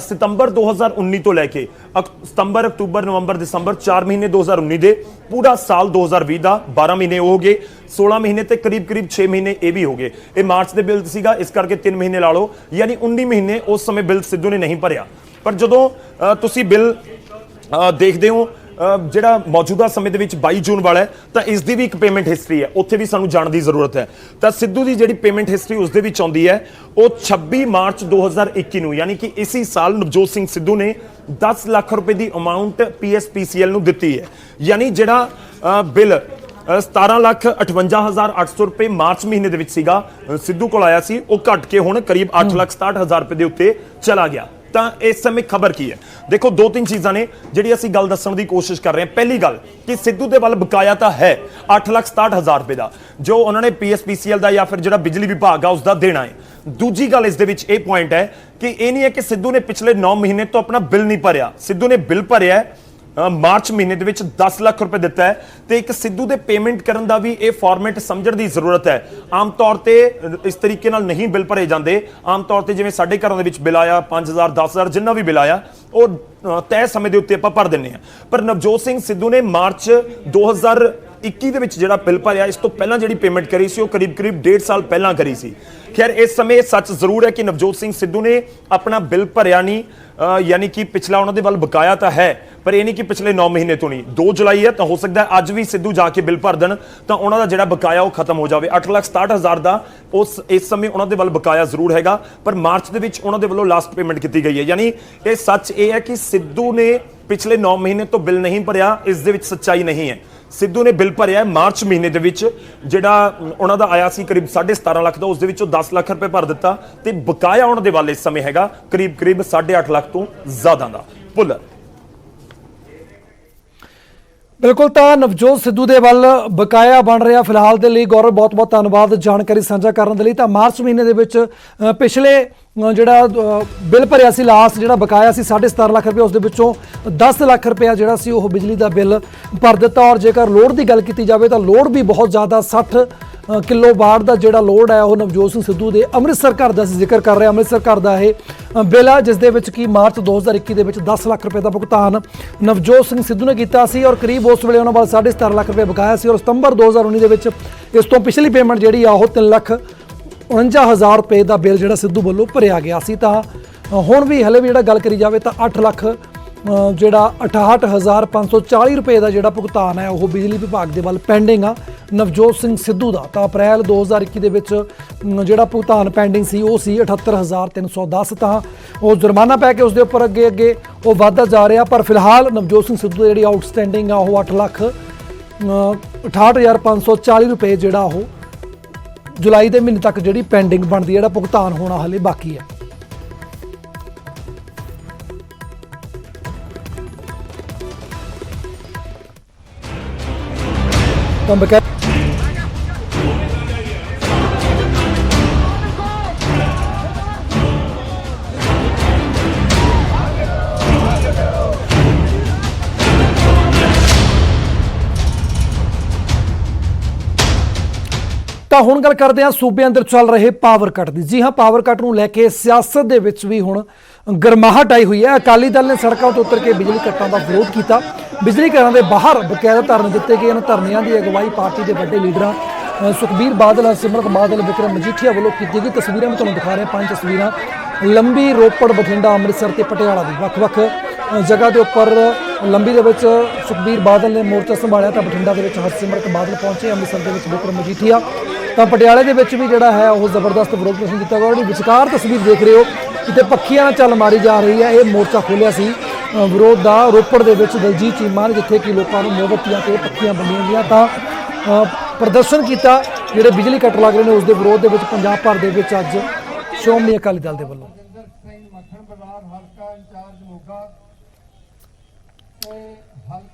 सितंबर 2019 तो लैके सितंबर, अक्तूबर, नवंबर, दिसंबर 4 महीने 2019 दे, पूरा साल 2020 का 12 महीने हो गए, 16 महीने ते करीब 6 महीने ये भी हो गए। ये मार्च के बिल सीगा, इस करके 3 महीने ला लो, यानी 19 महीने उस समय बिल सिद्धू ने नहीं भरिया। पर जदों तुसी बिल देखते हो ਜਿਹੜਾ ਮੌਜੂਦਾ ਸਮੇਂ ਦੇ ਵਿੱਚ 22 ਜੂਨ ਵਾਲਾ ਹੈ, ਤਾਂ ਇਸ ਦੀ ਵੀ ਇੱਕ ਪੇਮੈਂਟ ਹਿਸਟਰੀ ਹੈ। ਉੱਥੇ ਵੀ ਸਾਨੂੰ ਜਾਣ ਦੀ ਜ਼ਰੂਰਤ ਹੈ। ਤਾਂ ਸਿੱਧੂ ਦੀ ਜਿਹੜੀ ਪੇਮੈਂਟ ਹਿਸਟਰੀ ਉਸ ਦੇ ਵਿੱਚ ਆਉਂਦੀ ਹੈ ਉਹ 26 ਮਾਰਚ 2021 ਨੂੰ, ਯਾਨੀ ਕਿ ਇਸੇ ਸਾਲ ਨਵਜੋਤ ਸਿੰਘ ਸਿੱਧੂ ਨੇ 10 ਲੱਖ ਰੁਪਏ ਦੀ ਅਮਾਉਂਟ PSPCL ਨੂੰ ਦਿੱਤੀ ਹੈ। ਯਾਨੀ ਜਿਹੜਾ ਬਿੱਲ 17,58,800 ਰੁਪਏ ਮਾਰਚ ਮਹੀਨੇ ਦੇ ਵਿੱਚ ਸੀਗਾ ਸਿੱਧੂ ਕੋਲ ਆਇਆ ਸੀ, ਉਹ ਘਟ ਕੇ ਹੁਣ ਕਰੀਬ 8,67,000 ਰੁਪਏ ਦੇ ਉੱਤੇ ਚਲਾ ਗਿਆ। ਤਾਂ ਇਸ ਸਮੇਂ ਖਬਰ ਕੀ ਹੈ? ਦੇਖੋ 2-3 ਚੀਜ਼ਾਂ ਨੇ ਜਿਹੜੀ ਅਸੀਂ ਗੱਲ ਦੱਸਣ ਦੀ ਕੋਸ਼ਿਸ਼ ਕਰ ਰਹੇ ਹਾਂ। ਪਹਿਲੀ ਗੱਲ ਕਿ ਸਿੱਧੂ ਦੇ ਵੱਲ ਬਕਾਇਆ ਤਾਂ ਹੈ 8,67,000 ਰੁਪਏ ਦਾ, ਜੋ ਉਹਨਾਂ ਨੇ PSPCL ਦਾ ਜਾਂ ਫਿਰ ਜਿਹੜਾ ਬਿਜਲੀ ਵਿਭਾਗ ਆ ਉਸ ਦਾ ਦੇਣਾ ਹੈ। ਦੂਜੀ ਗੱਲ ਇਸ ਦੇ ਵਿੱਚ ਇਹ ਪੁਆਇੰਟ ਹੈ ਕਿ ਇਹ ਨਹੀਂ ਹੈ ਕਿ ਸਿੱਧੂ ਨੇ ਪਿਛਲੇ 9 ਮਹੀਨੇ ਤੋਂ ਆਪਣਾ ਬਿੱਲ ਨਹੀਂ ਭਰਿਆ। ਸਿੱਧੂ ਨੇ ਬਿੱਲ ਭਰਿਆ ਹੈ ਮਾਰਚ ਮਹੀਨੇ ਦੇ ਵਿੱਚ 10 ਲੱਖ ਰੁਪਏ ਦਿੱਤਾ ਹੈ। ਤੇ ਇੱਕ ਸਿੱਧੂ ਦੇ ਪੇਮੈਂਟ ਕਰਨ ਦਾ ਵੀ ਇਹ ਫਾਰਮੈਟ ਸਮਝਣ ਦੀ ਜ਼ਰੂਰਤ ਹੈ। ਆਮ ਤੌਰ ਤੇ ਇਸ ਤਰੀਕੇ ਨਾਲ ਨਹੀਂ ਬਿੱਲ ਭਰੇ ਜਾਂਦੇ। ਆਮ ਤੌਰ ਤੇ ਜਿਵੇਂ ਸਾਡੇ ਘਰਾਂ ਦੇ ਵਿੱਚ ਬਿੱਲ ਆਇਆ 5,000 10,000 ਜਿੰਨਾ ਵੀ ਬਿੱਲ ਆਇਆ ਉਹ ਤੈਅ ਸਮੇਂ ਦੇ ਉੱਤੇ ਆਪਾਂ ਭਰ ਦਿੰਦੇ ਆ। ਪਰ ਨਵਜੋਤ ਸਿੰਘ ਸਿੱਧੂ ਨੇ ਮਾਰਚ 2021 ਦੇ ਵਿੱਚ ਜਿਹੜਾ ਬਿੱਲ ਭਰਿਆ, ਇਸ ਤੋਂ ਪਹਿਲਾਂ ਜਿਹੜੀ ਪੇਮੈਂਟ ਕਰੀ ਸੀ ਉਹ ਕਰੀਬ 1.5 ਸਾਲ ਪਹਿਲਾਂ ਕਰੀ ਸੀ। ਖੈਰ ਇਸ ਸਮੇਂ ਸੱਚ ਜ਼ਰੂਰ ਹੈ ਕਿ ਨਵਜੋਤ ਸਿੰਘ ਸਿੱਧੂ ਨੇ ਆਪਣਾ ਬਿੱਲ ਭਰਿਆ ਨਹੀਂ, ਯਾਨੀ ਕਿ ਪਿਛਲਾ ਉਹਨਾਂ ਦੇ ਵੱਲ ਬਕਾਇਆ ਤਾਂ ਹੈ, ਪਰ ਇਹ ਨਹੀਂ ਕਿ ਪਿਛਲੇ 9 ਮਹੀਨੇ ਤੋਂ ਨਹੀਂ। 2 ਜੁਲਾਈ ਹੈ ਤਾਂ ਹੋ ਸਕਦਾ ਹੈ ਅੱਜ ਵੀ ਸਿੱਧੂ ਜਾ ਕੇ ਬਿੱਲ ਭਰ ਦੇਣ ਤਾਂ ਉਹਨਾਂ ਦਾ ਜਿਹੜਾ ਬਕਾਇਆ ਉਹ ਖਤਮ ਹੋ ਜਾਵੇ। 8,67,000 ਦਾ ਇਸ ਸਮੇਂ ਉਹਨਾਂ ਦੇ ਵੱਲ ਬਕਾਇਆ ਜ਼ਰੂਰ ਹੈਗਾ, ਪਰ ਮਾਰਚ ਦੇ ਵਿੱਚ ਉਹਨਾਂ ਦੇ ਵੱਲੋਂ ਲਾਸਟ ਪੇਮੈਂਟ ਕੀਤੀ ਗਈ ਹੈ। ਯਾਨੀ ਇਹ ਸੱਚ ਇਹ ਹੈ ਕਿ ਸਿੱਧੂ ਨੇ ਪਿਛਲੇ 9 ਮਹੀਨੇ ਤੋਂ ਬਿੱਲ ਨਹੀਂ ਭਰਿਆ, ਇਸ ਦੇ ਵਿੱਚ ਸੱਚਾਈ ਨਹੀਂ ਹੈ। ਸਿੱਧੂ ਨੇ ਬਿੱਲ ਭਰਿਆ ਮਾਰਚ ਮਹੀਨੇ ਦੇ ਵਿੱਚ, ਜਿਹੜਾ ਉਹਨਾਂ ਦਾ ਆਇਆ ਸੀ ਕਰੀਬ 17.5 ਲੱਖ ਦਾ, ਉਸ ਦੇ ਵਿੱਚੋਂ 10 ਲੱਖ ਰੁਪਏ ਭਰ ਦਿੱਤਾ ਤੇ ਬਕਾਇਆ ਉਹਨਾਂ ਦੇ ਵੱਲ ਇਸ ਸਮੇਂ ਹੈਗਾ ਕਰੀਬ 8.5 ਲੱਖ ਤੋਂ ਜ਼ਿਆਦਾ ਦਾ। ਭੁੱਲਰ ਬਿਲਕੁਲ, ਤਾਂ ਨਵਜੋਤ ਸਿੱਧੂ ਦੇ ਵੱਲ ਬਕਾਇਆ ਬਣ ਰਿਹਾ ਫਿਲਹਾਲ ਦੇ ਲਈ। ਗੌਰਵ ਬਹੁਤ ਬਹੁਤ ਧੰਨਵਾਦ ਜਾਣਕਾਰੀ ਸਾਂਝਾ ਕਰਨ ਦੇ ਲਈ। ਤਾਂ ਮਾਰਚ ਮਹੀਨੇ ਦੇ ਵਿੱਚ ਪਿਛਲੇ ਜਿਹੜਾ ਬਿੱਲ ਭਰਿਆ ਸੀ ਲਾਸਟ ਜਿਹੜਾ ਬਕਾਇਆ ਸੀ 17.5 ਲੱਖ ਰੁਪਏ, ਉਸ ਦੇ ਵਿੱਚੋਂ 10 ਲੱਖ ਰੁਪਇਆ ਜਿਹੜਾ ਸੀ ਉਹ ਬਿਜਲੀ ਦਾ ਬਿੱਲ ਭਰ ਦਿੱਤਾ। ਔਰ ਜੇਕਰ ਲੋਡ ਦੀ ਗੱਲ ਕੀਤੀ ਜਾਵੇ ਤਾਂ ਲੋਡ ਵੀ ਬਹੁਤ ਜ਼ਿਆਦਾ 60 ਕਿਲੋਵਾਟ ਦਾ ਜਿਹੜਾ ਲੋਡ ਹੈ ਉਹ ਨਵਜੋਤ ਸਿੰਘ ਸਿੱਧੂ ਦੇ ਅੰਮ੍ਰਿਤਸਰ ਘਰ ਦਾ ਅਸੀਂ ਜ਼ਿਕਰ ਕਰ ਰਹੇ ਹਾਂ। ਅੰਮ੍ਰਿਤਸਰ ਘਰ ਦਾ ਇਹ ਬਿੱਲ ਆ ਜਿਸ ਦੇ ਵਿੱਚ ਕਿ ਮਾਰਚ 2021 ਦੇ ਵਿੱਚ 10 ਲੱਖ ਰੁਪਏ ਦਾ ਭੁਗਤਾਨ ਨਵਜੋਤ ਸਿੰਘ ਸਿੱਧੂ ਨੇ ਕੀਤਾ ਸੀ, ਔਰ ਕਰੀਬ ਉਸ ਵੇਲੇ ਉਹਨਾਂ ਵੱਲ 17.5 ਲੱਖ ਰੁਪਏ ਬਕਾਇਆ ਸੀ। ਔਰ ਸਤੰਬਰ 2019 ਦੇ ਵਿੱਚ ਇਸ ਤੋਂ ਪਿਛਲੀ ਪੇਮੈਂਟ ਜਿਹੜੀ ਆ ਉਹ 3,49,000 ਰੁਪਏ ਦਾ ਬਿੱਲ ਜਿਹੜਾ ਸਿੱਧੂ ਵੱਲੋਂ ਭਰਿਆ ਗਿਆ ਸੀ। ਤਾਂ ਹੁਣ ਵੀ ਹਲੇ ਵੀ ਜਿਹੜਾ ਗੱਲ ਕਰੀ ਜਾਵੇ ਤਾਂ 8 ਲੱਖ ਜਿਹੜਾ 68,540 ਰੁਪਏ ਦਾ ਜਿਹੜਾ ਭੁਗਤਾਨ ਹੈ ਉਹ ਬਿਜਲੀ ਵਿਭਾਗ ਦੇ ਵੱਲ ਪੈਂਡਿੰਗ ਆ ਨਵਜੋਤ ਸਿੰਘ ਸਿੱਧੂ ਦਾ। ਤਾਂ ਅਪ੍ਰੈਲ 2021 ਦੇ ਵਿੱਚ ਜਿਹੜਾ ਭੁਗਤਾਨ ਪੈਂਡਿੰਗ ਸੀ ਉਹ ਸੀ 78,310। ਤਾਂ ਉਹ ਜੁਰਮਾਨਾ ਪੈ ਕੇ ਉਸ ਦੇ ਉੱਪਰ ਅੱਗੇ ਉਹ ਵੱਧਦਾ ਜਾ ਰਿਹਾ। ਪਰ ਫਿਲਹਾਲ ਨਵਜੋਤ ਸਿੰਘ ਸਿੱਧੂ ਦੀ ਜਿਹੜੀ ਆਊਟਸਟੈਂਡਿੰਗ ਆ ਉਹ 8 ਲੱਖ 68,540 रुपए ਜਿਹੜਾ ਉਹ जुलाई के महीने तक जी पेंडिंग बनती है, भुगतान होना हाले बाकी है। तो ਤਾਂ ਹੁਣ ਗੱਲ ਕਰਦੇ ਹਾਂ ਸੂਬੇ ਅੰਦਰ ਚੱਲ ਰਹੇ ਪਾਵਰ ਕੱਟ ਦੀ। ਜੀ ਹਾਂ, ਪਾਵਰ ਕੱਟ ਨੂੰ ਲੈ ਕੇ ਸਿਆਸਤ ਦੇ ਵਿੱਚ ਵੀ ਹੁਣ ਗਰਮਾਹਟ ਆਈ ਹੋਈ ਹੈ। ਅਕਾਲੀ ਦਲ ਨੇ ਸੜਕਾਂ ਤੋਂ ਉਤਰ ਕੇ ਬਿਜਲੀ ਕੱਟਾਂ ਦਾ ਵਿਰੋਧ ਕੀਤਾ। ਬਿਜਲੀ ਘਰਾਂ ਦੇ ਬਾਹਰ ਬਕਾਇਦਾ ਧਰਨੇ ਦਿੱਤੇ ਗਏ। ਇਹਨਾਂ ਧਰਨਿਆਂ ਦੀ ਅਗਵਾਈ ਪਾਰਟੀ ਦੇ ਵੱਡੇ ਲੀਡਰਾਂ ਸੁਖਬੀਰ ਬਾਦਲ, ਸਿਮਰਤ ਬਾਦਲ, ਵਿਕਰਮ ਮਜੀਠੀਆ ਵੱਲੋਂ ਕੀਤੀ ਗਈ। ਤਸਵੀਰਾਂ ਮੈਂ ਤੁਹਾਨੂੰ ਦਿਖਾ ਰਿਹਾ, 5 ਤਸਵੀਰਾਂ ਲੰਬੀ, ਰੋਪੜ, ਬਠਿੰਡਾ, ਅੰਮ੍ਰਿਤਸਰ ਤੇ ਪਟਿਆਲਾ ਦੀ ਵੱਖ-ਵੱਖ ਜਗ੍ਹਾ ਦੇ ਉੱਪਰ ਲੰਬੀ ਦੇ ਵਿੱਚ ਸੁਖਬੀਰ ਬਾਦਲ ਨੇ ਮੋਰਚਾ ਸੰਭਾਲਿਆ ਤਾਂ ਬਠਿੰਡਾ ਦੇ ਵਿੱਚ ਹਰਸਿਮਰਤ ਬਾਦਲ ਪਹੁੰਚੇ, ਅੰਮ੍ਰਿਤਸਰ ਦੇ ਵਿੱਚ ਵਿਕਰਮ ਮਜੀਠੀਆ, ਤਾਂ ਪਟਿਆਲੇ ਦੇ ਵਿੱਚ ਵੀ ਜਿਹੜਾ ਹੈ ਉਹ ਜ਼ਬਰਦਸਤ ਵਿਰੋਧ ਪ੍ਰਦਰਸ਼ਨ ਕੀਤਾ ਗਿਆ। ਉਹਦੀ ਵਿਚਕਾਰ ਤਸਵੀਰ ਦੇਖ ਰਹੇ ਹੋ, ਕਿਤੇ ਪੱਖੀਆਂ ਨਾਲ ਚੱਲ ਮਾਰੀ ਜਾ ਰਹੀ ਹੈ। ਇਹ ਮੋਰਚਾ ਖੋਲ੍ਹਿਆ ਸੀ ਵਿਰੋਧ ਦਾ ਰੋਪੜ ਦੇ ਵਿੱਚ ਦਲਜੀਤ ਚੀਮਾ ਨੇ, ਜਿੱਥੇ ਕਿ ਲੋਕਾਂ ਨੂੰ ਮੋਮਬੱਤੀਆਂ ਤੇ ਪੱਖੀਆਂ ਵੰਡੀਆਂ ਗਈਆਂ ਤਾਂ ਪ੍ਰਦਰਸ਼ਨ ਕੀਤਾ। ਜਿਹੜੇ ਬਿਜਲੀ ਕੱਟ ਲੱਗ ਰਹੇ ਨੇ ਉਸ ਦੇ ਵਿਰੋਧ ਦੇ ਵਿੱਚ ਪੰਜਾਬ ਭਰ ਦੇ ਵਿੱਚ ਅੱਜ ਸ਼੍ਰੋਮਣੀ ਅਕਾਲੀ ਦਲ ਦੇ ਵੱਲੋਂ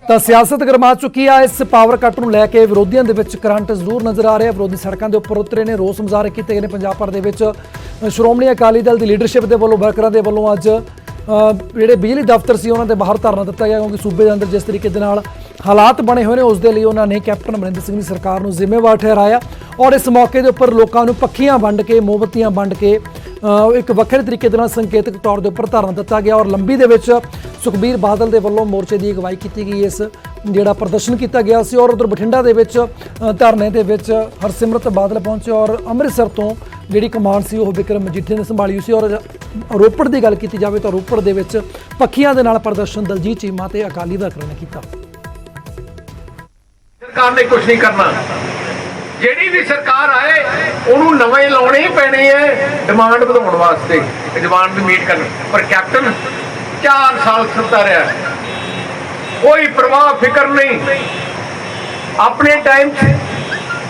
ਤਾਂ ਸਿਆਸਤ ਗਰਮਾ ਚੁੱਕੀ ਆ। ਇਸ ਪਾਵਰ ਕੱਟ ਨੂੰ ਲੈ ਕੇ ਵਿਰੋਧੀਆਂ ਦੇ ਵਿੱਚ ਕਰੰਟ ਜ਼ਰੂਰ ਨਜ਼ਰ ਆ ਰਿਹਾ। ਵਿਰੋਧੀ ਸੜਕਾਂ ਦੇ ਉੱਪਰ ਉਤਰੇ ਨੇ, ਰੋਸ ਮੁਜ਼ਾਹਰੇ ਕੀਤੇ ਗਏ ਨੇ। ਪੰਜਾਬ ਭਰ ਦੇ ਵਿੱਚ ਸ਼੍ਰੋਮਣੀ ਅਕਾਲੀ ਦਲ ਦੀ ਲੀਡਰਸ਼ਿਪ ਦੇ ਵੱਲੋਂ, ਵਰਕਰਾਂ ਦੇ ਵੱਲੋਂ ਅੱਜ ਜਿਹੜੇ ਬਿਜਲੀ ਦਫ਼ਤਰ ਸੀ ਉਹਨਾਂ ਦੇ ਬਾਹਰ ਧਰਨਾ ਦਿੱਤਾ ਗਿਆ, ਕਿਉਂਕਿ ਸੂਬੇ ਦੇ ਅੰਦਰ ਜਿਸ ਤਰੀਕੇ ਦੇ ਨਾਲ ਹਾਲਾਤ ਬਣੇ ਹੋਏ ਨੇ ਉਸ ਦੇ ਲਈ ਉਹਨਾਂ ਨੇ ਕੈਪਟਨ ਅਮਰਿੰਦਰ ਸਿੰਘ ਦੀ ਸਰਕਾਰ ਨੂੰ ਜ਼ਿੰਮੇਵਾਰ ਠਹਿਰਾਇਆ। ਔਰ ਇਸ ਮੌਕੇ ਦੇ ਉੱਪਰ ਲੋਕਾਂ ਨੂੰ ਪੱਖੀਆਂ ਵੰਡ ਕੇ, ਮੋਮਬੱਤੀਆਂ ਵੰਡ ਕੇ ਇੱਕ ਵੱਖਰੇ ਤਰੀਕੇ ਦੇ ਨਾਲ ਸੰਕੇਤਕ ਤੌਰ ਦੇ ਉੱਪਰ ਧਰਨਾ ਦਿੱਤਾ ਗਿਆ। ਔਰ ਲੰਬੀ ਦੇ ਵਿੱਚ ਸੁਖਬੀਰ ਬਾਦਲ ਦੇ ਵੱਲੋਂ ਮੋਰਚੇ ਦੀ ਅਗਵਾਈ ਕੀਤੀ ਗਈ, ਇਸ ਜਿਹੜਾ ਪ੍ਰਦਰਸ਼ਨ ਕੀਤਾ ਗਿਆ ਸੀ। ਔਰ ਉਧਰ ਬਠਿੰਡਾ ਦੇ ਵਿੱਚ ਧਰਨੇ ਦੇ ਵਿੱਚ ਹਰਸਿਮਰਤ ਬਾਦਲ ਪਹੁੰਚੇ ਔਰ ਅੰਮ੍ਰਿਤਸਰ ਤੋਂ ਜਿਹੜੀ ਕਮਾਂਡ ਸੀ ਉਹ ਵਿਕਰਮ ਮਜੀਠੀਆ ਨੇ ਸੰਭਾਲੀ ਸੀ। ਔਰ ਰੋਪੜ ਦੀ ਗੱਲ ਕੀਤੀ ਜਾਵੇ ਤਾਂ ਰੋਪੜ ਦੇ ਵਿੱਚ ਪੱਖੀਆਂ ਦੇ ਨਾਲ ਪ੍ਰਦਰਸ਼ਨ ਦਲਜੀਤ ਚੀਮਾ ਤੇ ਅਕਾਲੀ ਵਰਕਰਾਂ ਨੇ ਕੀਤਾ। ਸਰਕਾਰ ਨੇ ਕੁਝ ਨਹੀਂ ਕਰਨਾ, ਜਿਹੜੀ ਵੀ ਸਰਕਾਰ ਆਏ ਉਹਨੂੰ ਨਵੇਂ ਲਾਉਣੇ ਹੀ ਪੈਣੇ ਐ ਡਿਮਾਂਡ ਵਧਾਉਣ ਵਾਸਤੇ, ਡਿਮਾਂਡ ਦੀ ਮੀਟ ਕਰਨ। ਪਰ ਕੈਪਟਨ 4 ਸਾਲ ਸੁੱਤਾ ਰਿਹਾ, ਕੋਈ ਪ੍ਰਵਾਹ ਫਿਕਰ ਨਹੀਂ। ਆਪਣੇ ਟਾਈਮ 'ਚ